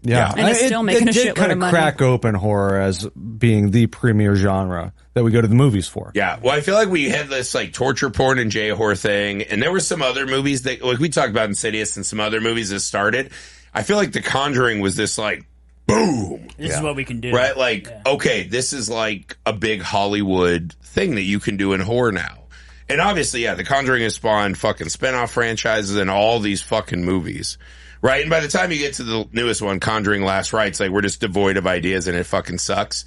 Yeah, And it's still making a did shitload kind of of money. crack open horror as being the premier genre that we go to the movies for. Yeah, well, I feel like we had this like torture porn and J-horror thing, and there were some other movies that, like we talked about Insidious and some other movies that started. I feel like The Conjuring was this like, boom. This is what we can do. Right? Like, okay, this is like a big Hollywood thing that you can do in horror now. And obviously, yeah, The Conjuring has spawned fucking spinoff franchises and all these fucking movies. Right? And by the time you get to the newest one, Conjuring Last Rites, like, we're just devoid of ideas and it fucking sucks.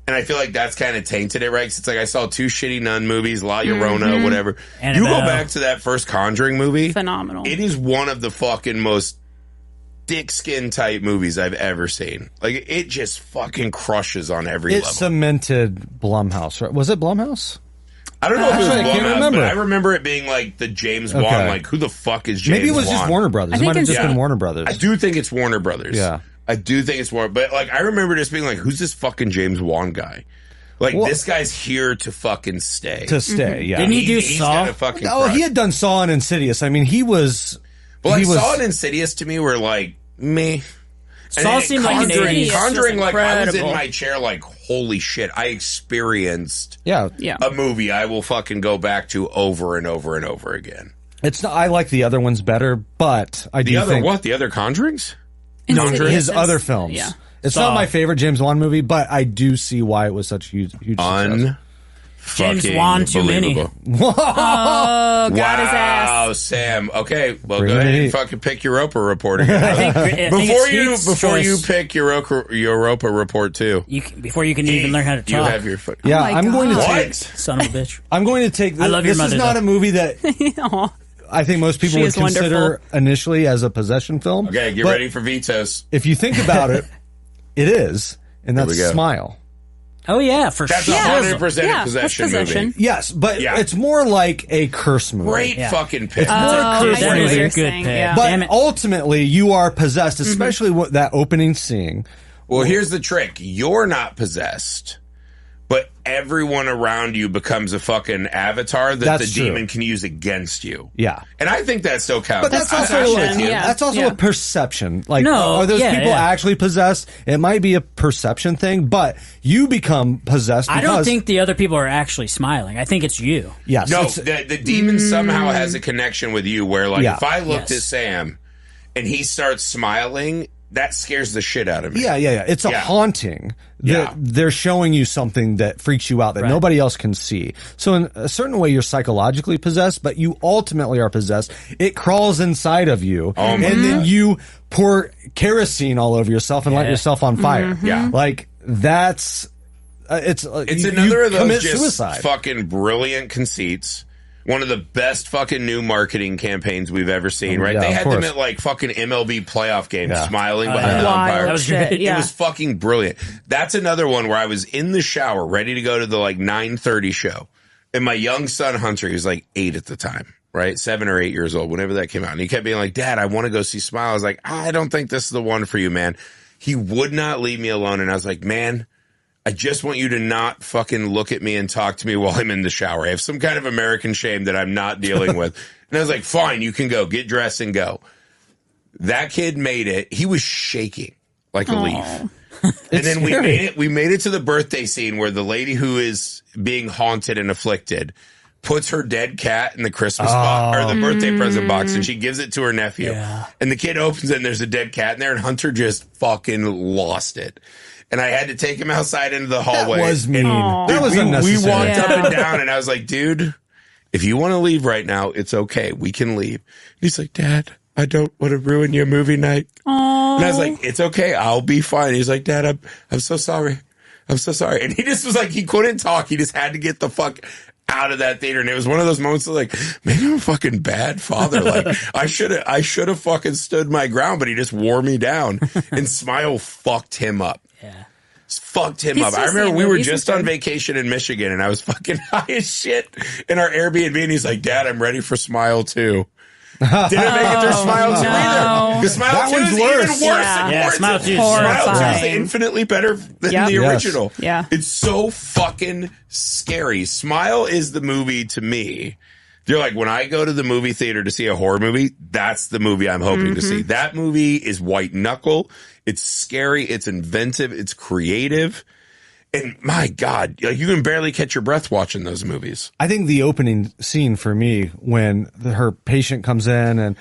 And I feel like that's kind of tainted it, right? 'Cause it's like I saw 2 shitty nun movies, La Llorona, whatever. Annabelle. You go back to that first Conjuring movie. Phenomenal. It is one of the fucking most dick skin type movies I've ever seen. Like, it just fucking crushes on every It level. cemented Blumhouse, right? Was it Blumhouse? I don't know if it was I can't Blumhouse, remember. but I remember it being like the James Wan. Like, who the fuck is James Maybe it was Wan? just Warner Brothers. I It think might have it's- just been Warner Brothers. I do think it's Warner Brothers. Yeah. I do think it's Warner. But, like, I remember just being like, who's this fucking James Wan guy? Like, Well- this guy's here to fucking stay. to stay, yeah. Didn't he do He's Saw? gonna fucking Oh, crush. he had done Saw and Insidious. I mean, he was. Well, he like, was, Saw and Insidious to me were like, meh. And Saw then seemed like an Conjuring, 80s. Conjuring, like, I was in incredible. my chair like, holy shit, I experienced Yeah, Yeah. a movie I will fucking go back to over and over and over again. It's not. I like the other ones better, but I The do other think what? The other Conjurings? Insidious his is- other films. Yeah. It's Saw. not my favorite James Wan movie, but I do see why it was such huge success. James Wan too many. Unbelievable. Oh, got his ass. Wow, Sam. Okay, well, Bring go it ahead in. and fucking pick Europa Report again. I think before you choice, pick Europa Report too, before you can even learn how to you talk. have your foot. Yeah, my I'm going to God. take. What? Son of a bitch. I'm going to take. I love your this is mother, not though. a movie that Aw. I think most people She would is consider wonderful. initially as a possession film. Okay, get But ready for vetoes. If you think about it, it is, and that's we go. Smile. Oh yeah, for That's sure. 100% Yeah, a possession that's possession. movie. Yes, but Yeah. it's more like a curse movie. Great Yeah. fucking pick. more I curse see that what is movie. you're a good saying, pick. yeah. But Damn it. ultimately, you are possessed, especially what that opening scene. Well, here's the trick. You're not possessed, but everyone around you becomes a fucking avatar that That's the true. demon can use against you. Yeah. And I think that still counts. But that's I'm also actually with you. yeah. that's also Yeah. a perception. Like, No, are those yeah, people yeah. actually possessed? It might be a perception thing, but you become possessed. I Because, don't think the other people are actually smiling. I think it's you. Yes. No, it's- the demon somehow has a connection with you where, like, Yeah. if I looked Yes. at Sam and he starts smiling, that scares the shit out of me. yeah. It's a Yeah. haunting. Yeah. They're showing you something that freaks you out that Right. nobody else can see. So in a certain way, you're psychologically possessed, but you ultimately are possessed. It crawls inside of you, Oh my and then God. you pour kerosene all over yourself and light Yeah. yourself on fire. Mm-hmm. Yeah. Like that's It's you another of those commit just suicide. fucking brilliant conceits. One of the best fucking new marketing campaigns we've ever seen, right? yeah, They of had course. them at like fucking MLB playoff games, Yeah. smiling behind the Wild umpire. That was shit, great. yeah. It was fucking brilliant. That's another one where I was in the shower, ready to go to the like 9:30 show. And my young son, Hunter, he was like 8 at the time, right? 7 or 8 years old, whenever that came out. And he kept being like, Dad, I want to go see Smile. I was like, I don't think this is the one for you, man. He would not leave me alone. And I was like, man, I just want you to not fucking look at me and talk to me while I'm in the shower. I have some kind of American shame that I'm not dealing with. And I was like, fine, you can go. Get dressed and go. That kid made it. He was shaking like a leaf. And then we made it to the birthday scene where the lady who is being haunted and afflicted puts her dead cat in the Christmas box or the birthday present box, and she gives it to her nephew. Yeah. And the kid opens it and there's a dead cat in there, and Hunter just fucking lost it. And I had to take him outside into the That hallway. was mean. Aw. That was we unnecessary. walked up Yeah. and down, and I was like, dude, if you want to leave right now, it's okay. We can leave. He's like, Dad, I don't want to ruin your movie night. And I was like, it's okay. I'll be fine. He's like, Dad, I'm so sorry. I'm so sorry. And he just was like, he couldn't talk. He just had to get the fuck out of that theater. And it was one of those moments of like, maybe I'm a fucking bad father. Like I should have fucking stood my ground, but he just wore me down, and Smile fucked him up. Yeah. Fucked him He's up. still I remember seeing we were movies, just that's on good. vacation in Michigan, and I was fucking high as shit in our Airbnb, and he's like, Dad, I'm ready for Smile 2. Didn't make it through Smile 2 no. either. Because Smile That 2 one's is worse. even worse. Yeah. and Yeah, worse. Smile 2 is Smile 2 is horrifying. infinitely better than Yep. the Yes. original. Yeah. It's so fucking scary. Smile is the movie to me. You're like, when I go to the movie theater to see a horror movie, that's the movie I'm hoping to see. That movie is white knuckle. It's scary. It's inventive. It's creative. And my God, you can barely catch your breath watching those movies. I think the opening scene for me, when her patient comes in and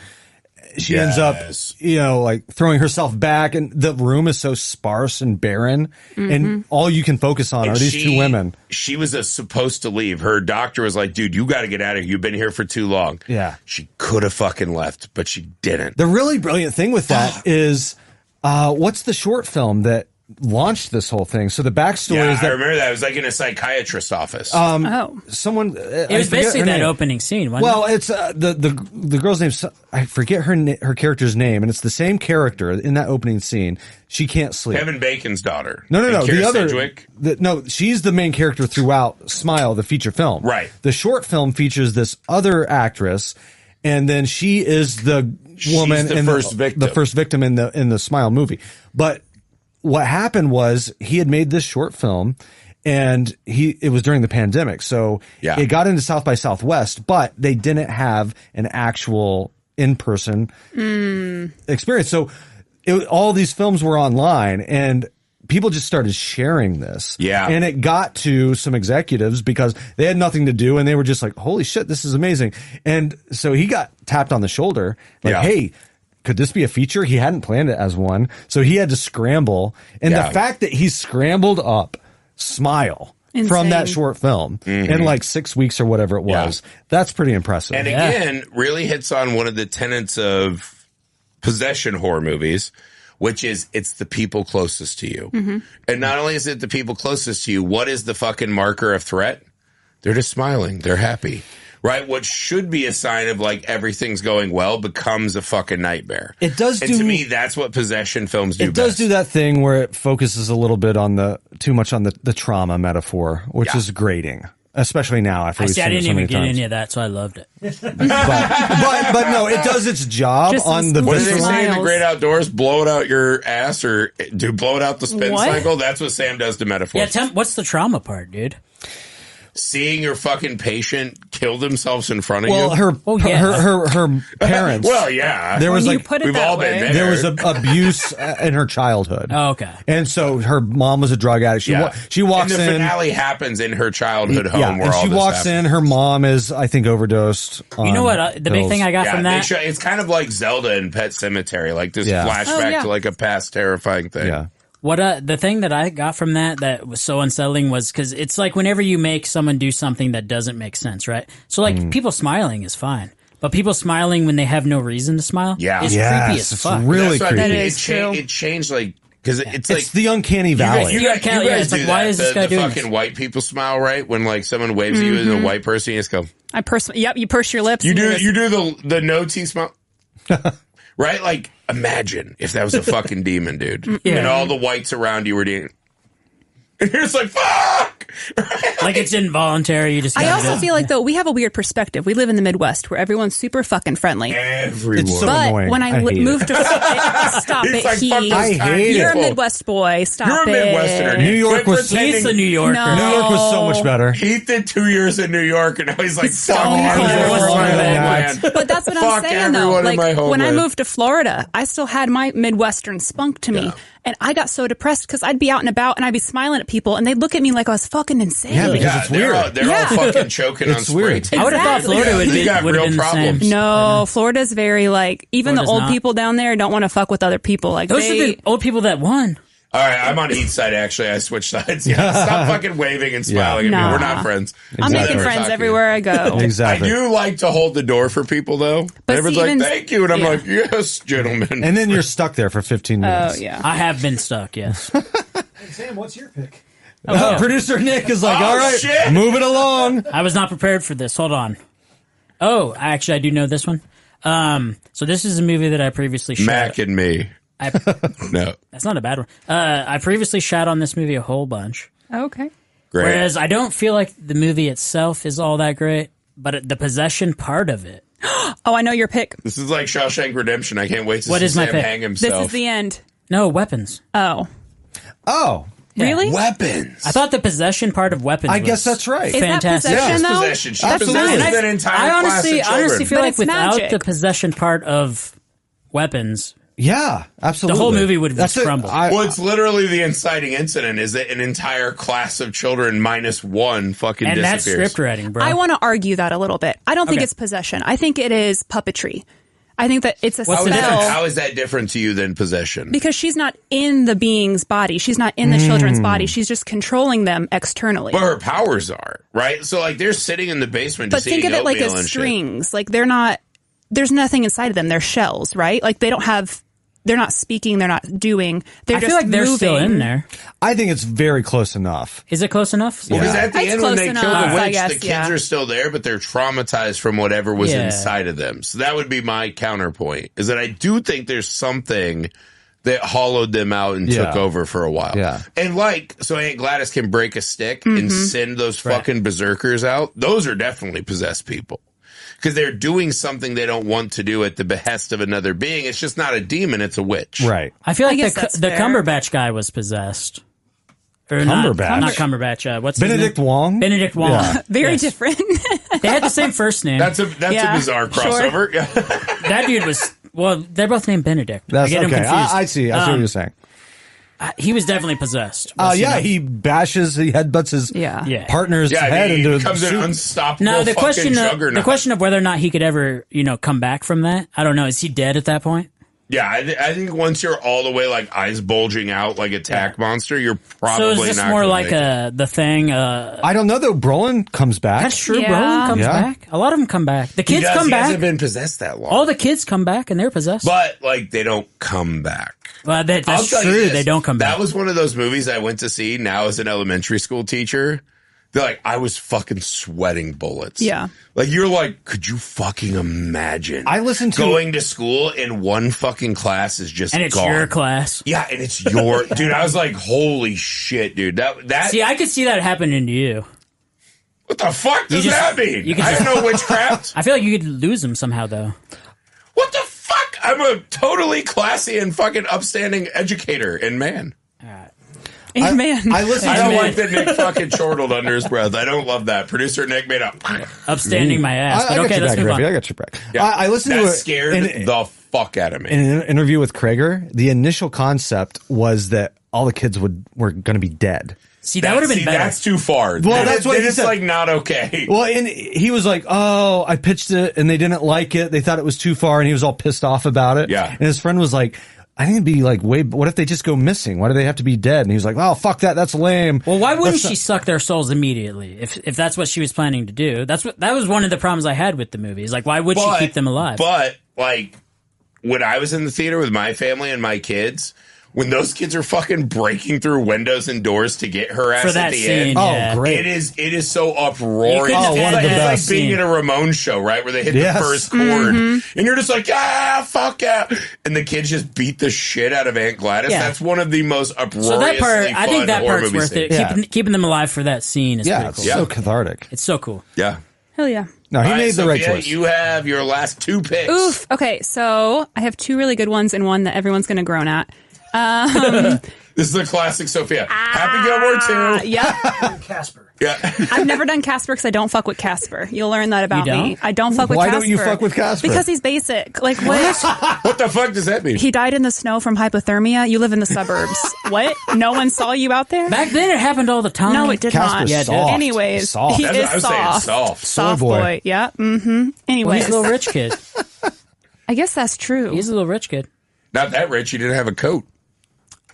she ends up, like throwing herself back, and the room is so sparse and barren, and all you can focus on are these two women. She was supposed to leave. Her doctor was like, dude, you got to get out of here. You've been here for too long. Yeah. She could have fucking left, but she didn't. The really brilliant thing with that is, what's the short film that launched this whole thing? So the backstory is that I remember that. It was like in a psychiatrist's office. Someone. It was basically that opening scene. Wasn't it? It's the girl's name. I forget her character's name, and it's the same character in that opening scene. She can't sleep. Kevin Bacon's daughter. No. The other. Sedgwick? No, she's the main character throughout Smile, the feature film. Right. The short film features this other actress, and then she is the woman the first victim in the Smile movie. But what happened was he had made this short film, and it was during the pandemic. So it got into South by Southwest, but they didn't have an actual in-person experience. So all these films were online, and people just started sharing this. Yeah. And it got to some executives because they had nothing to do, and they were just like, holy shit, this is amazing. And so he got tapped on the shoulder, like, hey, could this be a feature? He hadn't planned it as one, so he had to scramble. And the fact that he scrambled up Smile from that short film in like 6 weeks or whatever it was, that's pretty impressive. And again, really hits on one of the tenets of possession horror movies, which is it's the people closest to you. And not only is it the people closest to you, what is the fucking marker of threat? They're just smiling. They're happy. Right? What should be a sign of like everything's going well becomes a fucking nightmare. It does and to me, that's what possession films do. It does do that thing where it focuses a little bit on too much on the trauma metaphor, which is grating. Especially now after we've seen it so many times. I didn't even get any of that, so I loved it. but no, it does its job on the What did they visceral. say in the Great Outdoors? Blow it out your ass or blow it out the spin cycle? That's what Sam does to metaphors. Yeah, what's the trauma part, dude? Seeing your fucking patient kill themselves in front of you. Well, her parents. Well, yeah. There was we've all been there. There was abuse in her childhood. Oh, okay. And so her mom was a drug addict. She walks in. And the finale happens in her childhood home where and all she this walks happens. in. Her mom is, I think, overdosed. You know what? The big thing I got from that? It's kind of like Zelda in Pet Sematary, like this flashback to like a past terrifying thing. Yeah. What the thing that I got from that was so unsettling was because it's like whenever you make someone do something that doesn't make sense, right? So like people smiling is fine, but people smiling when they have no reason to smile is creepy as fuck. It's really That's creepy. It changed like because it's like the uncanny valley. You guys it's like, do why that. is this guy the doing fucking this? white people smile, right? When like someone waves at you as a white person, you just go. You purse your lips. You do the no T smile. Right? Like, imagine if that was a fucking demon, dude. And all the whites around you were doing. And you're just like, fuck! Like it's involuntary. You just. I also feel like, though, we have a weird perspective. We live in the Midwest where everyone's super fucking friendly. Everyone. It's so But annoying. when I moved to stop He's it, like, fuck those I hate you're it. a Midwest boy. Stop You're a Midwesterner. it. New York was He's a New Yorker. No. New York was so much better. Heath did 2 years in New York, and now he's like, fuck cold. everyone. But that's what Fuck I'm saying, though. everyone in my Like, when I homeland. moved to Florida, I still had my Midwestern spunk to me. And I got so depressed because I'd be out and about and I'd be smiling at people and they'd look at me like I was fucking insane. Yeah, because it's weird. They're all fucking choking on It's spray weird. tan. I would have thought Florida would You got have real been the same. problems. No, Florida's very like, even Florida's the old not. people down there don't want to fuck with other people. Like Those are the old people that won. All right, I'm on Heath's side, actually. I switched sides. Stop fucking waving and smiling at me. Nah. We're not friends. I'm making Never friends talk to you. everywhere I go. Exactly. I do like to hold the door for people, though. But Everyone's Steven's- like, thank you. And I'm like, yes, gentlemen. And then you're stuck there for 15 minutes. Oh, yeah. I have been stuck. Yes. Sam, what's your pick? Oh. Producer Nick is like, Oh, all right, shit. move it along. I was not prepared for this. Hold on. Oh, actually, I do know this one. So this is a movie that I previously shot. Mac and me. No. That's not a bad one. I previously shot on this movie a whole bunch. Okay. Great. Whereas I don't feel like the movie itself is all that great, but the possession part of it. Oh, I know your pick. This is like Shawshank Redemption. I can't wait to What see is my Sam pick? hang This himself. is the end. No, Weapons. Oh. Oh, Really? Weapons. I thought the possession part of Weapons I was guess that's right. Is that fantastic. possession, Yeah, though? possession. She That's possesses nice. that entire I class of honestly children. feel But like it's without magic. the possession part of Weapons, Yeah, absolutely. The whole movie would just crumble. Well, it's literally the inciting incident is that an entire class of children minus one fucking and disappears. that's script writing, bro. I want to argue that a little bit. I don't think it's possession. I think it is puppetry. I think that it's a spell. How is that different to you than possession? Because she's not in the being's body. She's not in the children's body. She's just controlling them externally. But her powers are, right? So, like, they're sitting in the basement But just think eating of it like oatmeal as and strings. shit. Like, they're not, there's nothing inside of them. They're shells, right? Like, they don't have, they're not speaking. They're not doing. They're I just feel like they're moving. still in there. I think it's very close enough. Is it close enough? Well, because at the It's end, when close they enough, kill the I witch, guess, the kids yeah. are still there, but they're traumatized from whatever was Yeah. inside of them. So that would be my counterpoint, is that I do think there's something that hollowed them out and took over for a while. Yeah. And so Aunt Gladys can break a stick and send those fucking berserkers out. Those are definitely possessed people. Because they're doing something they don't want to do at the behest of another being. It's just not a demon, it's a witch. Right. I feel like guess that's the fair. Cumberbatch guy was possessed. Or Cumberbatch? Not Cumberbatch. What's Benedict his name? Wong? Benedict Wong. Yeah. Very Yes. different. They had the same first name. That's a Yeah, bizarre sure. crossover. Yeah. That dude was, well, they're both named Benedict. That's I get him okay. confused. I see. I see what you're saying. He was definitely possessed. Yeah, he bashes, he headbutts his Yeah. partner's Yeah, head he into becomes an soup. unstoppable No, the fucking juggernaut. the question of whether or not he could ever, come back from that. I don't know. Is he dead at that point? Yeah, I think once you're all the way like eyes bulging out like attack monster, you're probably So is this not more gonna like make it. the thing? I don't know though. Brolin comes back. That's true. Yeah. Brolin comes Yeah. back. A lot of them come back. The He kids does- come he back. hasn't been possessed that long. All the kids come back and they're possessed. But like they don't come back. Well, that's I'll tell you true. this, They don't come back. That was one of those movies I went to see now as an elementary school teacher. They're like, I was fucking sweating bullets. Yeah. Like, you're like, could you fucking imagine? I listened to- going to school and one fucking class is just and it's gone. your class. Yeah, and it's your dude. I was like, holy shit, dude. That See, I could see that happening to you. what the fuck does just- that mean? you can I just- have no witchcraft. I feel like you could lose them somehow, though. What the fuck? I'm a totally classy and fucking upstanding educator and man. Amen. I listened I to don't like that Nick fucking chortled under his breath. I don't love that. Producer Nick made up. Upstanding my ass. I But got okay, your let's back, move Griffey. on. I got your back. Yeah. I listened that to scared the fuck out of me. in an interview with Krager. The initial concept was that all the kids were going to be dead. See, that would have been better. That's too far. Well, that's what he it's said. like not okay. Well, and he was like, "Oh, I pitched it, and they didn't like it. They thought it was too far," and he was all pissed off about it. Yeah. And his friend was like, "I think it'd be like what if they just go missing? Why do they have to be dead?" And he was like, "Oh, fuck that. That's lame." Well, why wouldn't That's she suck their souls immediately if that's what she was planning to do? That was one of the problems I had with the movie. Is like, why would she keep them alive? But like when I was in the theater with my family and my kids, when those kids are fucking breaking through windows and doors to get her ass For at that the scene, end. yeah. Oh, great. It is so uproarious. You couldn't have one of the It's best. like being at a Ramones show, right? Where they hit Yes. the first chord and you're just like, ah, fuck yeah. And the kids just beat the shit out of Aunt Gladys. Yeah. That's one of the most uproarious. So that part, I think that part's worth it. Yeah. Keeping them alive for that scene is Yeah, pretty it's cool. so cathartic. It's so cool. Yeah. Hell yeah. No, he All made the right Sophia, choice. You have your last two picks. Oof. Okay, so I have two really good ones and one that everyone's going to groan at. This is the classic Sophia. Happy Gilmore 2. Yep. Casper. Yeah. I've never done Casper because I don't fuck with Casper. You'll learn that about You don't? me. I don't fuck with Why Casper. don't you fuck with Casper? Because he's basic. Like, what? What the fuck does that mean? He died in the snow from hypothermia. You live in the suburbs. What? No one saw you out there? Back then, it happened all the time. No, it did Casper's not. Yeah, it did. soft. Anyways, Soft. he That's is what I was saying, soft. soft. Soft Soy boy. boy. Yeah. Mm-hmm. Well, Anyways, he's a little rich kid. I guess that's true. He's a little rich kid. Not that rich. He didn't have a coat.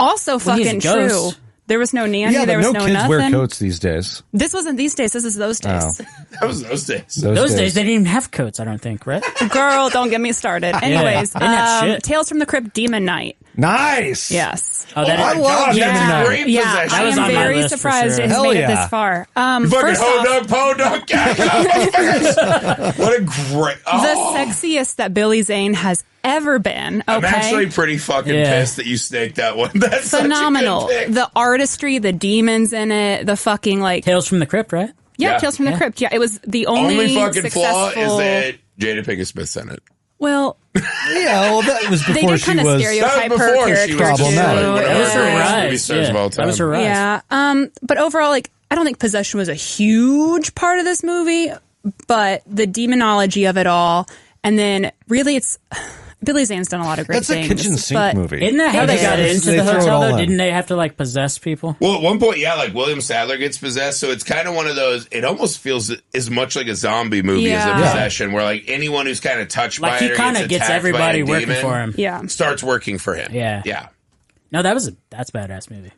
Also Well, he's a fucking true. ghost. There was no nanny. Yeah, there but was no no kids nothing. wear coats these days. This wasn't these days. This is those days. Oh. That was those days. Those days, they didn't even have coats, I don't think, right? Girl, don't get me started. Anyways, They didn't have shit. Tales from the Crypt Demon Night. Nice. Yes. Oh, that I is- love God, Demon that's Night. great Yeah, possession. I was am on my very list for surprised sure. it has Hell made it yeah. this far. Fucking First off, podunk. What a great. the Oh, sexiest that Billy Zane has ever been. Okay. I'm actually pretty fucking Yeah. pissed that you snaked that one. That's phenomenal. Such a good pick. The artistry, the demons in it, the fucking like Tales from the Crypt, right? Yeah. Tales from the Yeah. Crypt. Yeah, it was the only Only fucking successful. flaw is that Jada Pinkett Smith's in it. Well, Yeah, well, that was they before did she kind of was. stereotype That was her before she character was just problematic. like, That was her whatever rise. movie stars of all That was time. her rise. Yeah. But overall, like, I don't think possession was a huge part of this movie, but the demonology of it all, and then really Billy Zane's done a lot of great That's things. a kitchen sink but movie. Isn't that how they got into the throw it hotel, all though? in. Didn't they have to, like, possess people? Well, at one point, yeah, like William Sadler gets possessed, so it's kind of one of those, it almost feels as much like a zombie movie as a possession, where like anyone who's kind of touched by it he kind of gets everybody working for him. Yeah. Starts working for him. Yeah. Yeah. No, that's a badass movie.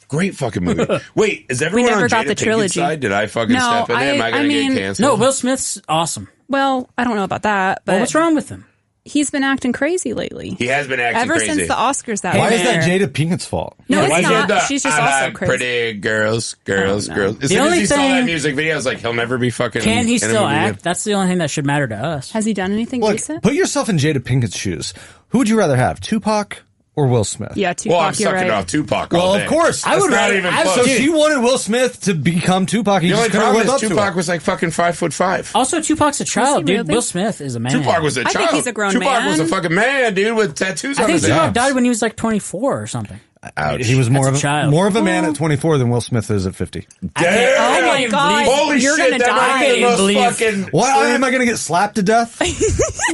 Great fucking movie. Wait, is everyone never on got Jada the Pinkett's trilogy. side? Did I fucking No, step in there? Am I going to get canceled? No, Will Smith's awesome. Well, I don't know about that, but Well, what's wrong with him? he's been acting crazy lately. He has been acting Ever crazy. since the Oscars that Why year. is that Jada Pinkett's fault? No, Why it's is not. that She's just I also like crazy. pretty girls. As no. soon as only he saw that thing- music video, I was like, he'll never be fucking. Can he in a still movie act? again. That's the only thing that should matter to us. Has he done anything Look, recent? put yourself in Jada Pinkett's shoes. Who would you rather have, Tupac or Will Smith? Yeah, Tupac, Well, I'm you're sucking right. off Tupac. Well, all of day. course. That's would not rather- even I- close. So she wanted Will Smith to become Tupac. He The only just couldn't problem live up is to Tupac it. was like fucking 5'5". Also, Tupac's a child, dude. really? Will Smith is a man. Tupac was a I child. think he's a grown Tupac was a man. fucking man, dude, with tattoos I on think his Tupac abs. died when he was like 24 or something. Ouch. He was more That's of a child. more of a man at 24 than Will Smith is at 50. Damn! Oh my God. Holy You're shit! gonna That might be the die. most Believe- fucking. Why am I going to get slapped to death?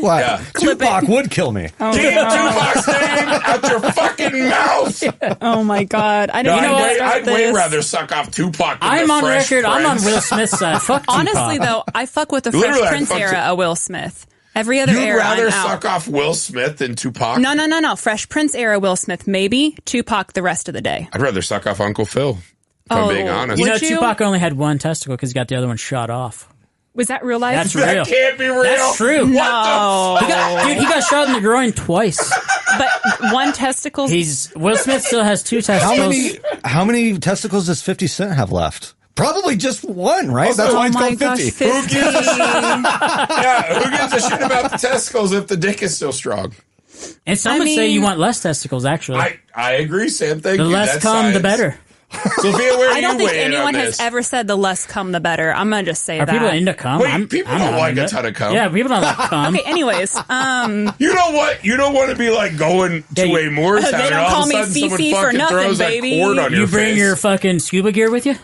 What? Yeah. Clip Tupac it. would kill me. Keep Tupac's name out your fucking mouth. Oh my God. I didn't No, even I'd, start I'd way this. rather suck off Tupac than I'm the on Fresh record. I'm on Prince. Will Smith's side. Fuck Tupac. Honestly, though, I fuck with the Fresh Literally, I Prince fucked era it. of Will Smith. Every other You'd era, rather I'm out. suck off Will Smith than Tupac? No. Fresh Prince era Will Smith, maybe. Tupac the rest of the day. I'd rather suck off Uncle Phil. If I'm being honest. You know, Would you? Tupac only had one testicle because he got the other one shot off. Was that real life? That's real. That can't be real. That's true. No. Dude, he got shot in the groin twice. But one testicle. Will Smith still has two testicles. How many testicles does 50 Cent have left? Probably just one, right? That's why oh it's my called gosh, 50. 50. Yeah, who gives a shit about the testicles if the dick is still strong? And some I would say mean- you want less testicles, actually. I agree, Sam. Thank The you. less That's cum, the science. better. Sophia, where do I don't you think weigh in anyone on has this? ever said the less cum the better. I'm gonna just say Are that. people into cum? Wait, people don't not like into a it. ton of cum. Yeah, people don't like cum. Okay, anyways, You know what? You don't want to be like going to Yeah, a Moore's They house and don't all call of a me sudden someone Fifi for fucking nothing, throws baby. a cord on You your bring face. your fucking scuba gear with you?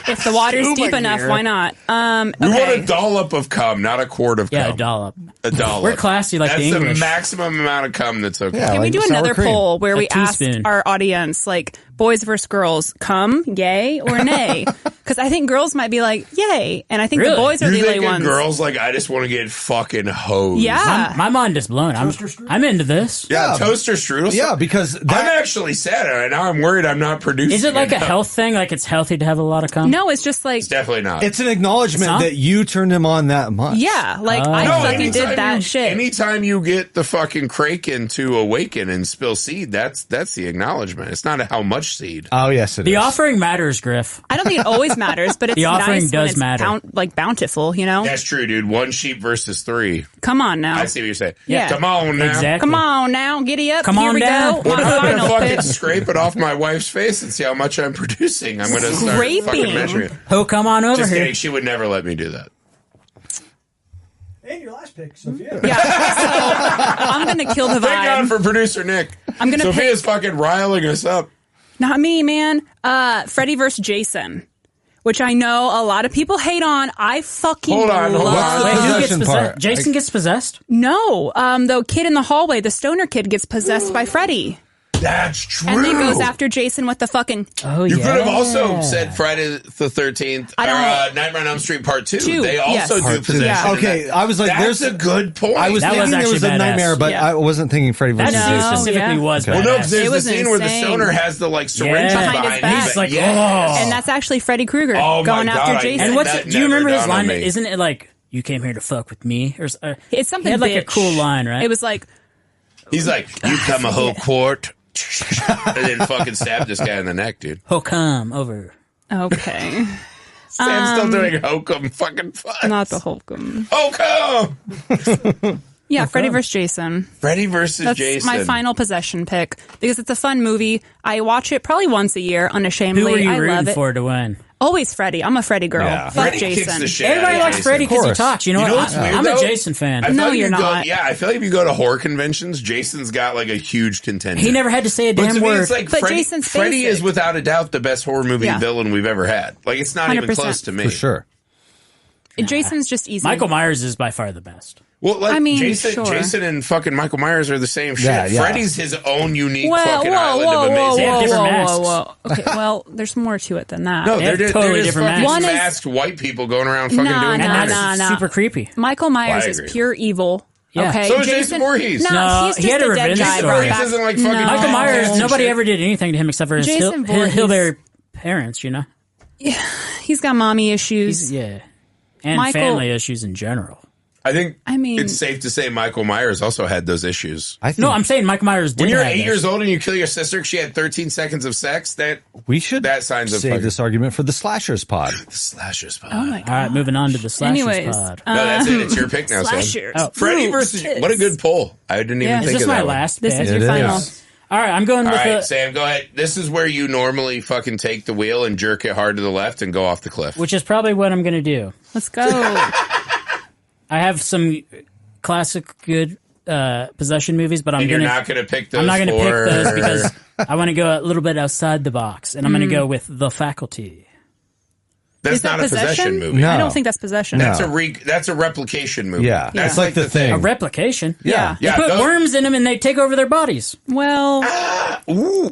if the water's Scuba deep enough, gear. why not? We want Okay. a dollop of cum, not a quart of cum. Yeah, a dollop. A dollop. We're classy like That's the English. maximum amount of cum that's okay. Yeah. Can we like do sour another cream. poll where A we ask teaspoon. our audience, like, boys versus girls, cum, yay or nay? Because I think girls might be like, yay. And I think Really? the boys are You're the lay thinking ones. girls like, I just want to get fucking hosed. Yeah. My mind is blown. I'm into this. Yeah, Yeah. toaster strudel. Yeah, because I'm that, actually sad right now. I'm worried I'm not producing. Is it like a enough. health thing? Like it's healthy to have a lot of cum? No, it's just like, It's definitely not. it's an acknowledgement It's not? that you turned him on that much. yeah, like I No, fucking anytime did that you, shit. Anytime you get the fucking kraken to awaken and spill seed, that's the acknowledgement. It's not how much seed. Oh, yes, it is. The offering matters, Griff. I don't think it always matters, but it's The offering nice does when it's matter. bountiful, you know? That's true, dude. One sheep versus three. Come on now. I see what you're saying. Yeah. Come on now. Exactly. Come on now, giddy up. Come Here on we down. go. What if My I'm gonna final fucking pick. scrape it off my wife's face and see how much I'm producing? I'm gonna start Scraping? fucking measuring it. Ho, come on over Just here. kidding. She would never let me do that. And your last pick, Sophia. Yeah, so I'm gonna kill the Thank God vibe. for producer Nick. I'm gonna Sophia's fucking riling us up. Not me, man. Freddy vs. Jason, which I know a lot of people hate on. I fucking Hold on, hold love. on. Wait, who gets Possession possessed? part. Jason gets possessed? No, the kid in the hallway, the stoner kid, gets possessed by Freddy, That's true. and then goes after Jason with the fucking. Oh, You yeah. could have also said Friday the 13th I or don't- Nightmare on Elm Street Part 2. Two, They also yes. do Part two. possession. Yeah. in Okay, that. I was like, That's there's a good point. I was That was thinking there actually was a badass. nightmare, but Yeah. I wasn't thinking Freddy That versus No, scene Jason. specifically yeah. was well, badass. no, because there's It the was scene where the insane. stoner has the like syringe Yeah. Behind his him. back. He's Like, yes. And that's actually Freddy Krueger Oh my going God, after I- Jason. And what's That do you remember never his dawned on line? me. Isn't it like, you came here to fuck with me? Or It's something. He had like a bitch. cool line, right? It was like, He's like, you come a whole quart. And then fucking stab this guy in the neck, dude. Ho, come over. okay, Sam's still doing hokum fucking fun. not the Holcomb. Hokum! Yeah, Freddy vs. Jason. Freddy versus That's Jason. my final possession pick because it's a fun movie. I watch it probably once a year, unashamedly. Who were you I love rooting it. for to win? Always Freddy. I'm a Freddy girl. Yeah. Fuck Freddy kicks Jason. the shit Everybody out of likes Jason. Freddy because he course. talks. You know You know what? what's weird, I'm though? a Jason fan. I feel No, like if you're you go- not. Yeah, I feel like if you go to horror conventions, Jason's got like a huge contingent. He never had to say a But damn to me, word. it's like But Freddy, Jason's Freddy basic. is without a doubt the best horror movie Yeah. villain we've ever had. Like, it's not even 100%. close to me. For sure. Jason's just easy. Michael Myers is by far the best. Well, like I mean, Jason and fucking Michael Myers are the same shit. Yeah. Freddy's his own unique fucking island of amazing. They have different masks. Okay, well, there's more to it than that. No, They have they're totally just different fucking masks. masked white people going around fucking Nah, doing nah, murders. nah, nah. Super creepy. Michael Myers I is agree. pure evil. Yeah. Okay, So is Jason Voorhees. No, he's he just had a a dead revenge guy story. brought Voorhees back. isn't like fucking No. Michael Myers, and nobody shit. ever did anything to him except for his Jason Voorhees. hillbilly parents, you know? He's got mommy issues. Yeah. And Michael- family issues in general. I mean- it's safe to say Michael Myers also had those issues. I think No, I'm saying Michael Myers did When you're have 8 this. years old and you kill your sister 'cause she had 13 seconds of sex, we should that signs of save fucking- this argument for the slashers pod. the slashers pod. Oh my god. All right, moving on to the slashers Anyways, pod. No, that's it. It's your pick now, Sam. Slashers. Oh. Freddy Ooh, versus tits. what a good poll. I didn't even Yeah. think Is this of my that one. last This pick? is your It final. is. All right, I'm going All with right, the... Sam, go ahead. This is where you normally fucking take the wheel and jerk it hard to the left and go off the cliff. Which is probably what I'm going to do. Let's go. I have some classic good possession movies, but I'm and you're going not going to pick those I'm not going to pick for- those because I want to go a little bit outside the box, and I'm going to go with The Faculty. That's Is that not a possession movie. No. I don't think that's possession. No. That's a replication movie. Yeah, That's it's like the thing. A replication. Yeah. They put those- worms in them and they take over their bodies. Well, Ooh.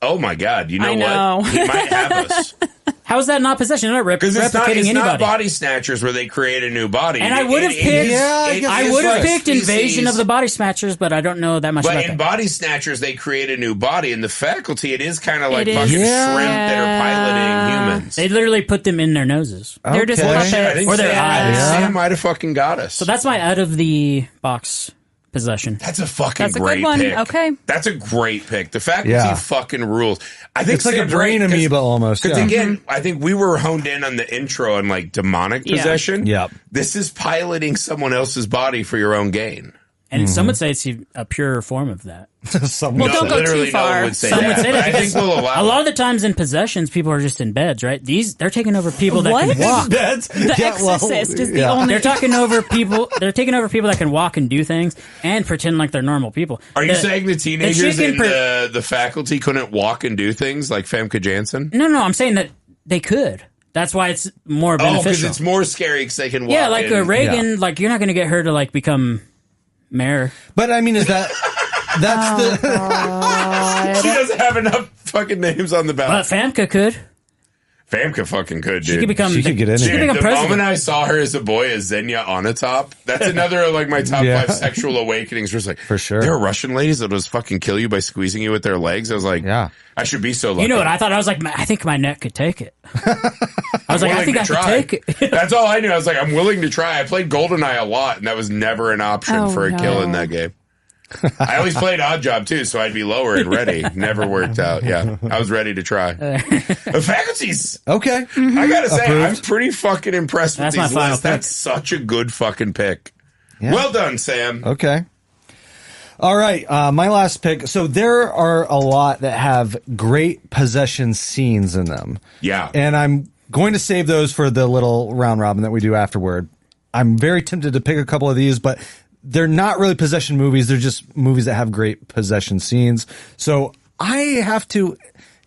Oh my God! You know, I know. what? He might have us How is that not possession? They're not because it's not. replicating It's not anybody. Body Snatchers where they create a new body. And I would have It picked. is- it I is would have like picked species. Invasion of the Body Snatchers, but I don't know that much But about in that. Body Snatchers, they create a new body. In the Faculty, it is kind of like It is. fucking shrimp Yeah. that are piloting humans. They literally put them in their noses. they're just Okay. puppets. I think Or their eyes. Sam might have fucking got us. So that's my out of the box possession. That's a fucking That's a good great one. pick. Okay. That's a great pick. The Faculty Yeah. fucking rules. I think It's like a Sam's brain right, amoeba almost. Because Yeah. again, I think we were honed in on the intro and like demonic Yeah. possession. Yep. This is piloting someone else's body for your own gain. And some would say it's a purer form of that. Someone- Well, don't go literally too far. No one would say Some that. would say but that I think because we'll allow a lot of the times in possessions, people are just in beds, right? They're taking over people that What? can walk. The Exorcist is the only. They're taking over people. They're taking over people that can walk and do things and pretend like they're normal people. Are you saying the teenagers chicken in the Faculty couldn't walk and do things like Famke Janssen? No, I'm saying that they could. That's why it's more Oh, because beneficial. it's more scary because they can walk. Yeah, like and- Reagan, like you're not going to get her to like become mayor. But I mean, is that that's the She doesn't have enough fucking names on the But ballot. Famke could. Famke fucking could, dude. She could become. She could get in She there. could Dude, become the president. moment I saw her as a boy as Xenia Onatop, that's another of like my top Yeah. 5 sexual awakenings. Where it's like, For sure. there are Russian ladies that will just fucking kill you by squeezing you with their legs. I was like, Yeah. I should be so lucky. You know what I thought? I was like, I think my neck could take it. I was like, I Willing think to I could try. take it. That's all I knew. I was like, I'm willing to try. I played GoldenEye a lot, and that was never an option Oh, for a kill no. in that game. I always played Odd Job too, so I'd be lower and ready. Never worked out. Yeah, I was ready to try. The Faculties. okay? I gotta say, Approved. I'm pretty fucking impressed with That's my these final lists. pick. That's such a good fucking pick. Yeah. Well done, Sam. Okay. All right, my last pick. So there are a lot that have great possession scenes in them. Yeah. And I'm going to save those for the little round robin that we do afterward. I'm very tempted to pick a couple of these, but they're not really possession movies. They're just movies that have great possession scenes. So I have to...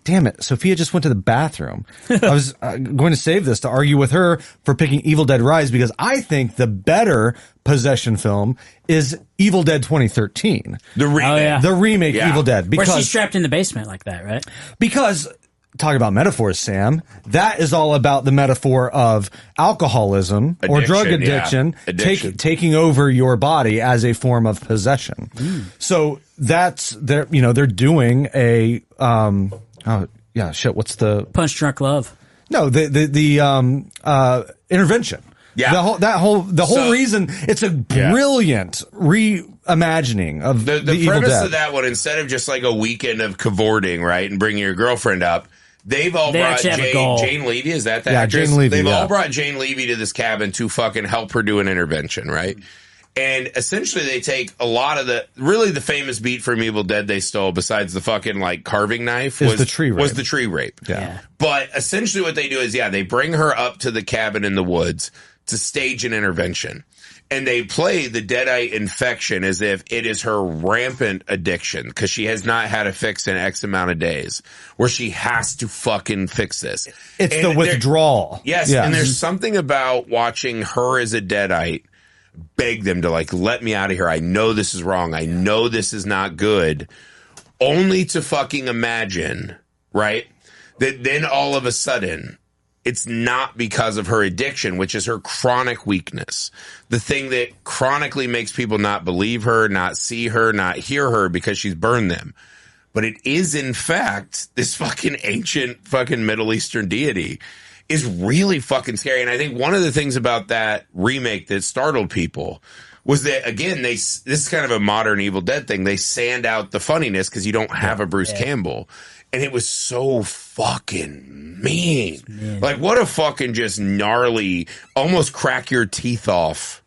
Damn it, Sophia just went to the bathroom. I was going to save this to argue with her for picking Evil Dead Rise because I think the better possession film is Evil Dead 2013. The remake. Oh, yeah. The remake Yeah. Evil Dead. Where she's Because, trapped in the basement like that, right? because, talk about metaphors, Sam, that is all about the metaphor of alcoholism or drug Addiction, yeah. addiction, Addiction. taking over your body as a form of possession. So that's, they're doing a, what's the, Punch Drunk Love. no, the intervention. Yeah. The whole So- reason it's a brilliant reimagining of The the Evil premise Dead. of that one, instead of just like a weekend of cavorting, right, and bringing your girlfriend up, they've all They brought actually have a goal. Jane Levy. Is that the Yeah, actress? Jane Levy, They've yeah. all brought Jane Levy to this cabin to fucking help her do an intervention, right? And essentially, they take a lot of the famous beat from Evil Dead they stole, besides the fucking like carving knife, Is the tree rape. Was the tree rape? Yeah. But essentially, what they do is, they bring her up to the cabin in the woods to stage an intervention. And they play the Deadite infection as if it is her rampant addiction because she has not had a fix in X amount of days where she has to fucking fix this. It's And the there- withdrawal. Yes. Yeah. And there's something about watching her as a Deadite beg them to like, let me out of here. I know this is wrong. I know this is not good. Only to fucking imagine, right, that then all of a sudden it's not because of her addiction, which is her chronic weakness. The thing that chronically makes people not believe her, not see her, not hear her because she's burned them. But it is, in fact, this fucking ancient fucking Middle Eastern deity is really fucking scary. And I think one of the things about that remake that startled people was that, again, this is kind of a modern Evil Dead thing. They sand out the funniness because you don't have a Bruce Campbell. And it was so fucking mean. Like, what a fucking just gnarly, almost crack your teeth off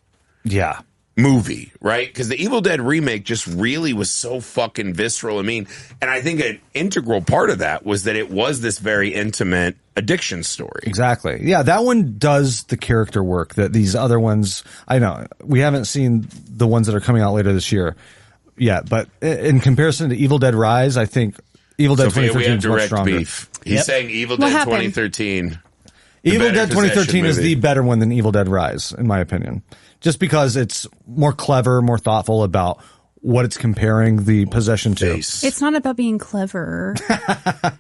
movie, right? Because the Evil Dead remake just really was so fucking visceral and mean. And I think an integral part of that was that it was this very intimate addiction story. Exactly. Yeah, that one does the character work that these other ones, I know, we haven't seen the ones that are coming out later this year yet, but in comparison to Evil Dead Rise, I think Evil Dead 2013 is much stronger. Beef. He's saying Evil Dead 2013. Evil Dead 2013 is the better one than Evil Dead Rise, in my opinion. Just because it's more clever, more thoughtful about what it's comparing the possession to. It's not about being clever.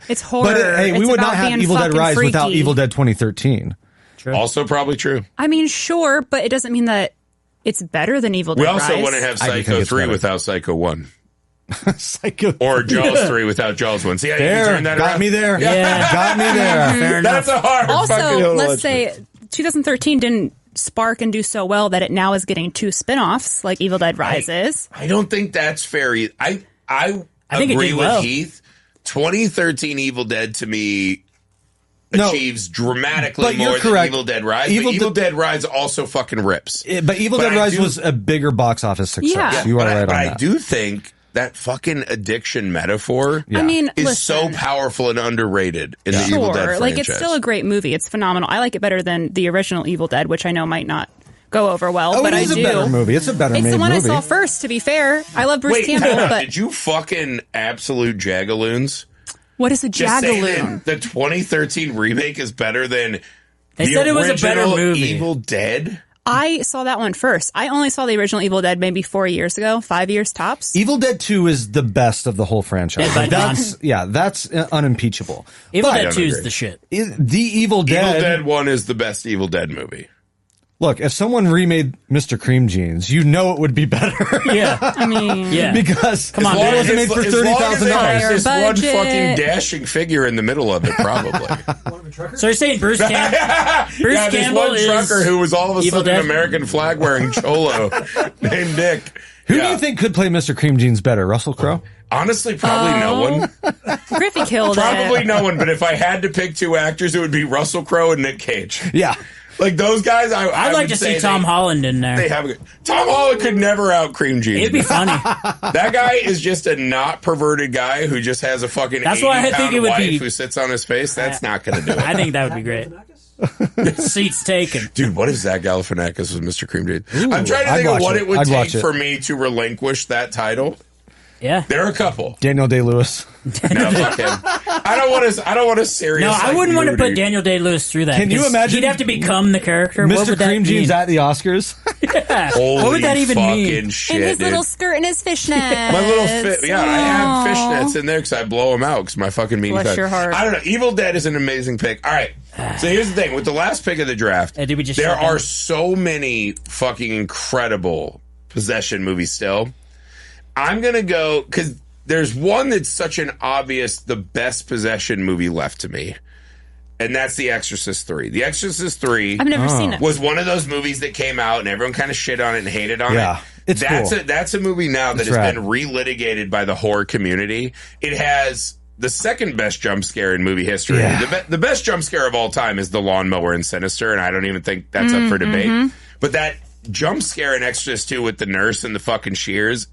It's horror. But hey, we would not have Evil Dead Rise freaky. without Evil Dead 2013. True. Also probably true. I mean, sure, but it doesn't mean that it's better than Evil Dead Rise. We also wouldn't have Psycho 3 without Psycho 1. Psycho or Jaws 3 without Jaws 1. See how you turn that around? Got me there. Yeah, got me there. Fair That's enough. a hard Also, let's say 2013 didn't spark and do so well that it now is getting 2 spin-offs like Evil Dead Rises. I don't think that's fair either. I think agree it did with well. Heath. 2013 Evil Dead to me achieves dramatically more than Evil Dead Rise. Evil Dead Rise also fucking rips. But Evil Dead Rise was a bigger box office success. Yeah. You are right on but that. I do think that fucking addiction metaphor I mean, is so powerful and underrated in the Evil Dead franchise. Like, it's still a great movie. It's phenomenal. I like it better than the original Evil Dead, which I know might not go over well, but I do. It's a better movie. It's a better It's made the one movie. I saw first, to be fair. I love Bruce Campbell, but did you fucking absolute jagaloons? What is a Just say jagaloon? that the 2013 remake is better than They the said it was a better original movie. Evil Dead? I saw that one first. I only saw the original Evil Dead maybe 4 years ago, 5 years tops. Evil Dead 2 is the best of the whole franchise. That's unimpeachable. Evil But Dead 2 is the shit. The Evil Dead. Evil Dead 1 is the best Evil Dead movie. Look, if someone remade Mr. Cream Jeans, you know it would be better. Yeah. I mean, Yeah. Because Come on, it man. wasn't made for $30,000. There's one budget. fucking dashing figure in the middle of it, probably. So you're saying Bruce Campbell? Bruce There's Campbell one is trucker who was all of a Evil sudden an Dead? American flag wearing cholo named Nick. Who do you think could play Mr. Cream Jeans better, Russell Crowe? Honestly, probably no one. Griffey killed Probably it. no one. But if I had to pick 2 actors, it would be Russell Crowe and Nick Cage. Yeah. Like those guys, I'd like to see Tom Holland in there. They have a good. Tom Holland could never out Cream Jeans. It'd be funny. That guy is just a not perverted guy who just has a fucking That's why I 80-pound think it would wife be- who sits on his face. That's not going to do it. I think that would be great. Seats taken. Dude, what if Zach Galifianakis was Mr. Cream Jeans? I'm trying to I'd think of watch what it. it would I'd take watch it. for me to relinquish that title. Yeah. There are a couple. Daniel Day-Lewis. No, fuck him. I don't want a serious. No, I like, wouldn't want to moody- put Daniel Day-Lewis through that. Can you 'cause imagine He'd have to become the character. What Mr. would that Cream Jeans mean? at the Oscars. Yeah. Holy What would that even fucking mean? shit, In his dude. little skirt and his fishnets. My little I have fishnets in there because I blow them out because my fucking mean Bless cut. your heart. I don't know. Evil Dead is an amazing pick. All right. So here's the thing. With the last pick of the draft, Did we just there shut down? are so many fucking incredible possession movies still. I'm going to go because there's one that's such an obvious, the best possession movie left to me. And that's The Exorcist 3. The Exorcist 3 I've never seen it. was one of those movies that came out and everyone kind of shit on it and hated on Yeah, it. it's cool. That's a movie now that It's has rad. been relitigated by the horror community. It has the second best jump scare in movie history. Yeah. The best jump scare of all time is the lawnmower in Sinister, and I don't even think that's up for debate. But that jump scare in Exorcist 2 with the nurse and the fucking shears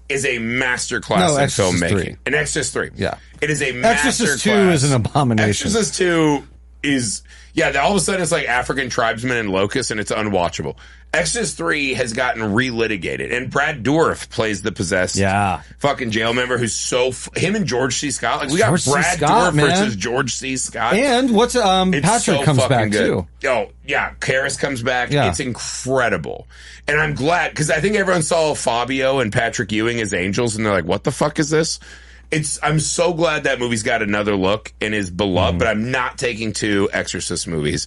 is a masterclass in Exorcist filmmaking. 3. In Exorcist 3. Yeah. It is a masterclass. Exorcist 2 is an abomination. Exorcist 2 all of a sudden it's like African tribesmen and locusts, and it's unwatchable. Exorcist 3 has gotten relitigated, and Brad Dourif plays the possessed fucking jail member who's him and George C. Scott. Like, we got Brad Dourif versus George C. Scott. And what's Patrick comes back good. too. Oh, yeah, Karras comes back. Yeah. It's incredible. And I'm glad, because I think everyone saw Fabio and Patrick Ewing as angels, and they're like, what the fuck is this? I'm so glad that movie's got another look and is beloved, but I'm not taking 2 Exorcist movies.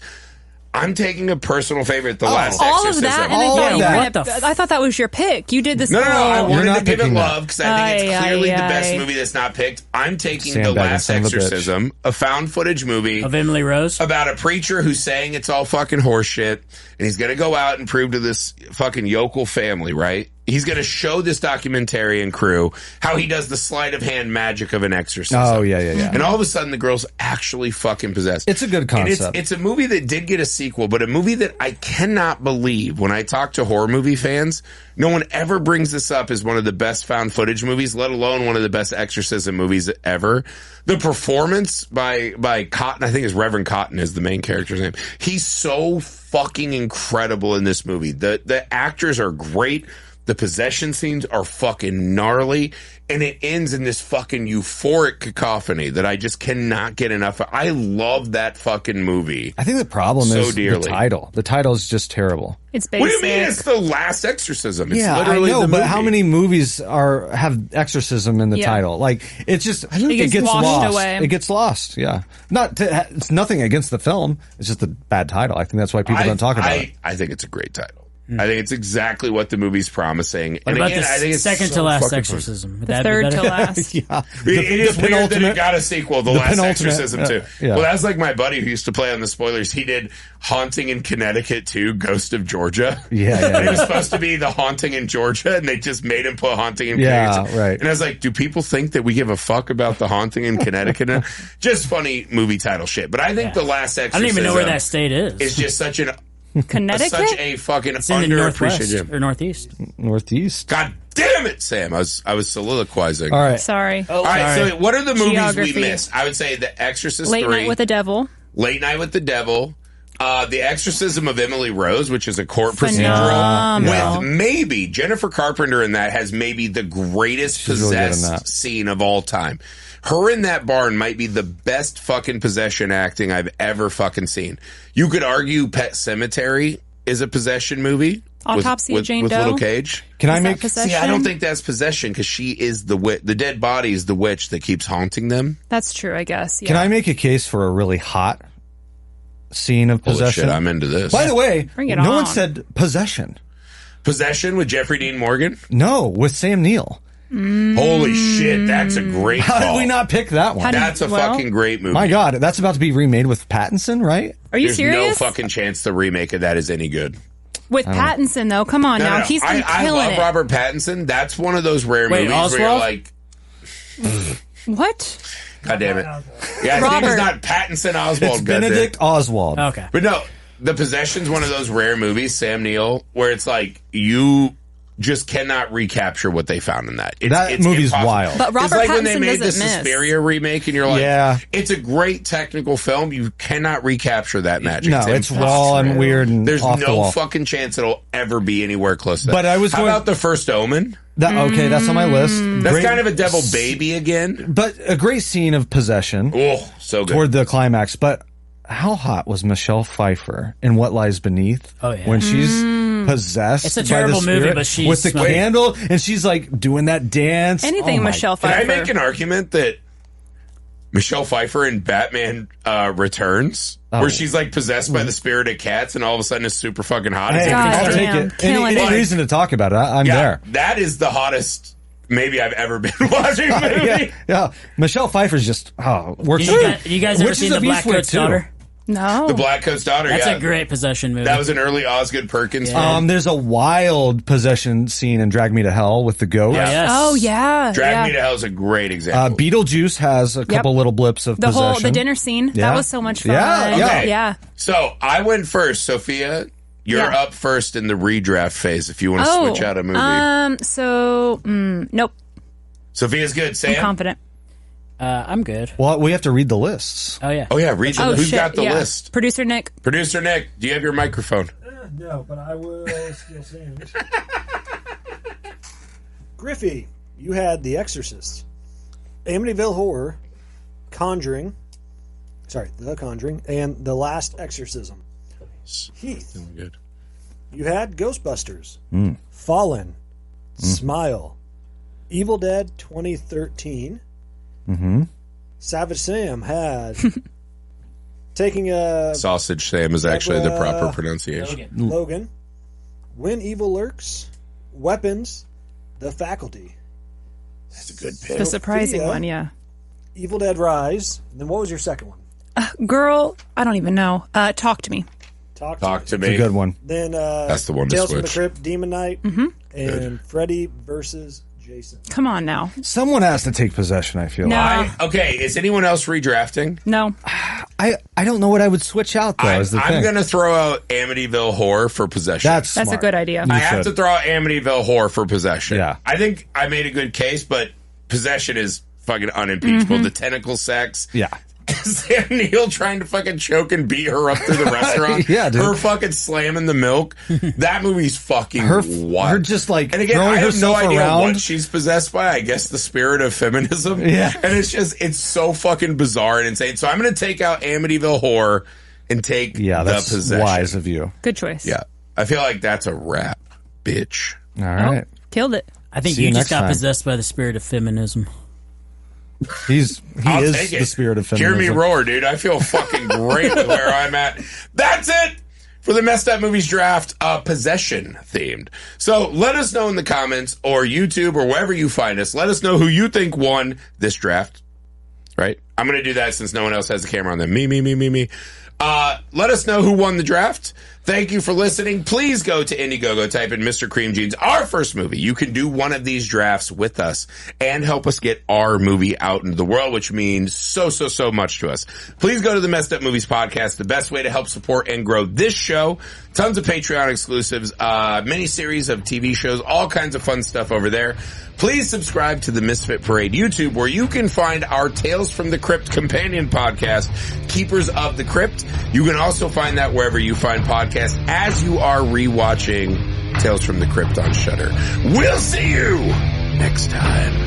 I'm taking a personal favorite, The Last all Exorcism. Of that, and I thought that was your pick. You did this. No, I wanted to give it love because I think it's clearly the best movie that's not picked. I'm taking The Last Exorcism, a found footage movie of Emily Rose about a preacher who's saying it's all fucking horseshit, and he's going to go out and prove to this fucking yokel family, right? He's going to show this documentarian crew how he does the sleight of hand magic of an exorcism. Oh, yeah. And all of a sudden, the girl's actually fucking possessed. It's a good concept. And it's a movie that did get a sequel, but a movie that I cannot believe, when I talk to horror movie fans, no one ever brings this up as one of the best found footage movies, let alone one of the best exorcism movies ever. The performance by Cotton, I think it's Reverend Cotton is the main character's name. He's so fucking incredible in this movie. The actors are great. The possession scenes are fucking gnarly, and it ends in this fucking euphoric cacophony that I just cannot get enough of. I love that fucking movie. I think the problem is the title. The title is just terrible. It's basic. What do you mean it's The Last Exorcism? It's I literally know, the movie. but how many movies have exorcism in the title? Like, it's just, it gets lost. Away. It gets lost, yeah. It's nothing against the film. It's just a bad title. I think that's why people don't talk about it. I think it's a great title. I think it's exactly what the movie's promising. What And about again, I think it's second to last Exorcism? The third to last. Yeah. It is weird that it got a sequel, The Last Exorcism too. Yeah. Well, that's like my buddy who used to play on the spoilers. He did Haunting in Connecticut too, Ghost of Georgia. Yeah. And it was supposed to be The Haunting in Georgia, and they just made him put Haunting in Connecticut. Yeah, right. And I was like, do people think that we give a fuck about The Haunting in Connecticut? Just funny movie title shit. But I think The Last Exorcism, I don't even know where that state is. It's just such an Connecticut? such a fucking it's in the northwest underappreciated or northeast. Northeast. God damn it, Sam! I was soliloquizing. All right. Sorry. All right. So, what are the movies Geography. we missed? I would say The Exorcist Late 3, Night with the Devil. Late Night with the Devil, The Exorcism of Emily Rose, which is a court Phenomenal. procedural with maybe Jennifer Carpenter in that has maybe the greatest She's really good in possessed that. scene of all time. Her in that barn might be the best fucking possession acting I've ever fucking seen. You could argue Pet Sematary is a possession movie. Autopsy of Jane with Doe. Little Cage. Can I Is make... that possession? See, I don't think that's possession because she is the witch. The dead body is the witch that keeps haunting them. That's true, I guess. Yeah. Can I make a case for a really hot scene of Holy possession? shit, I'm into this. By the way, Bring it no one on. said possession. Possession with Jeffrey Dean Morgan? No, with Sam Neill. Holy shit, that's a great How call. did we not pick that one? That's a fucking great movie. My God, that's about to be remade with Pattinson, right? Are you There's serious? no fucking chance the remake of that is any good. With Pattinson, though, come on now. He's been I killing love it. Robert Pattinson. That's one of those rare Wait, movies where you're Oswald? like, What? God damn it. Yeah, his name is Robert. not Pattinson Oswald. It's goddamn. Benedict Oswald. Okay. But no, The Possession's one of those rare movies, Sam Neill, where it's like you just cannot recapture what they found in that. That movie's impossible. wild. But Robert It's like when they Pattinson made the doesn't miss. Suspiria remake, and you're like, Yeah. it's a great technical film. You cannot recapture that magic. No, it's raw and weird and There's off the no wall. fucking chance it'll ever be anywhere close to that. But I was How going- about The First Omen? Okay, that's on my list. That's Great- kind of a devil baby again. But a great scene of possession Oh, so good. toward the climax. But how hot was Michelle Pfeiffer in What Lies Beneath? Oh, yeah. When she's possessed It's a by terrible the movie, spirit but she's with the smoking. candle, and she's like doing that dance. Anything Oh my Michelle Can Pfeiffer. I make an argument that Michelle Pfeiffer in Batman Returns, where she's like possessed by the spirit of cats, and all of a sudden is super fucking hot? Hey, It's God I'll take damn, it. killing Any it. reason to talk about it? I'm yeah, there. that is the hottest maybe I've ever been watching a movie. Yeah. Michelle Pfeiffer's just works. You guys ever seen The Black Coat's Daughter? No. The Black Coat's Daughter. That's yeah. a great possession movie. That was an early Osgood Perkins film. There's a wild possession scene in Drag Me to Hell with the goat. Yeah. Yes. Oh, yeah. Drag yeah. Me to Hell is a great example. Beetlejuice has a couple little blips of The possession. the dinner scene. Yeah. That was so much fun. Yeah, yeah. Okay. Yeah. So I went first. Sophia, you're Yeah. up first in the redraft phase if you want to switch out a movie. Nope. Sophia's good. I'm Sam? confident. I'm good. Well, we have to read the lists. Oh, yeah. Oh, yeah. Read the Who's got the list? Producer Nick. Producer Nick, do you have your microphone? No, but I will still sing. Griffey, you had The Exorcist, Amityville Horror, The Conjuring, and The Last Exorcism. Heath, Good. you had Ghostbusters, Fallen, Smile, Evil Dead 2013. Savage Sam had Taking a Sausage Sam is actually the proper pronunciation. Logan. When Evil Lurks, Weapons, The Faculty. That's a good pick. The surprising one, yeah. Evil Dead Rise. And then what was your second one? Girl, I don't even know. Talk to me. Talk to me. It's a good one. Then that's the one. Tales to from the switch. Crypt, Demon Knight, and Freddy versus Jason. Come on now. Someone has to take possession, I feel. No. Like. Okay, is anyone else redrafting? No. I don't know what I would switch out, though. I'm going to throw out Amityville Horror for possession. That's a smart. good idea. I have to throw out Amityville Horror for possession. Yeah. I think I made a good case, but possession is fucking unimpeachable. The tentacle sex. Yeah. Sam Neill trying to fucking choke and beat her up through the restaurant. Yeah, dude. Her fucking slamming the milk. That movie's fucking wild. Her just like and again, throwing I have no herself idea around. what she's possessed by. I guess the spirit of feminism. Yeah. And it's so fucking bizarre and insane. So I'm going to take out Amityville Horror and take the that's possession. wise of you. Good choice. Yeah. I feel like that's a wrap, bitch. All right. Killed it. I think See you you just next got time. possessed by the spirit of feminism. He I'll is take it. the spirit of Hear feminism. me roar, dude. I feel fucking great with where I'm at. That's it for the Messed Up Movies draft, possession themed. So let us know in the comments or YouTube or wherever you find us. Let us know who you think won this draft. Right? I'm going to do that since no one else has the camera on them. Me. Let us know who won the draft. Thank you for listening. Please go to Indiegogo, type in Mr. Cream Jeans, our first movie. You can do one of these drafts with us and help us get our movie out into the world, which means so much to us. Please go to the Messed Up Movies podcast, the best way to help support and grow this show. Tons of Patreon exclusives, mini series of TV shows, all kinds of fun stuff over there. Please subscribe to the Misfit Parade YouTube, where you can find our Tales from the Crypt companion podcast, Keepers of the Crypt. You can also find that wherever you find podcasts as you are rewatching Tales from the Crypt on Shudder. We'll see you next time.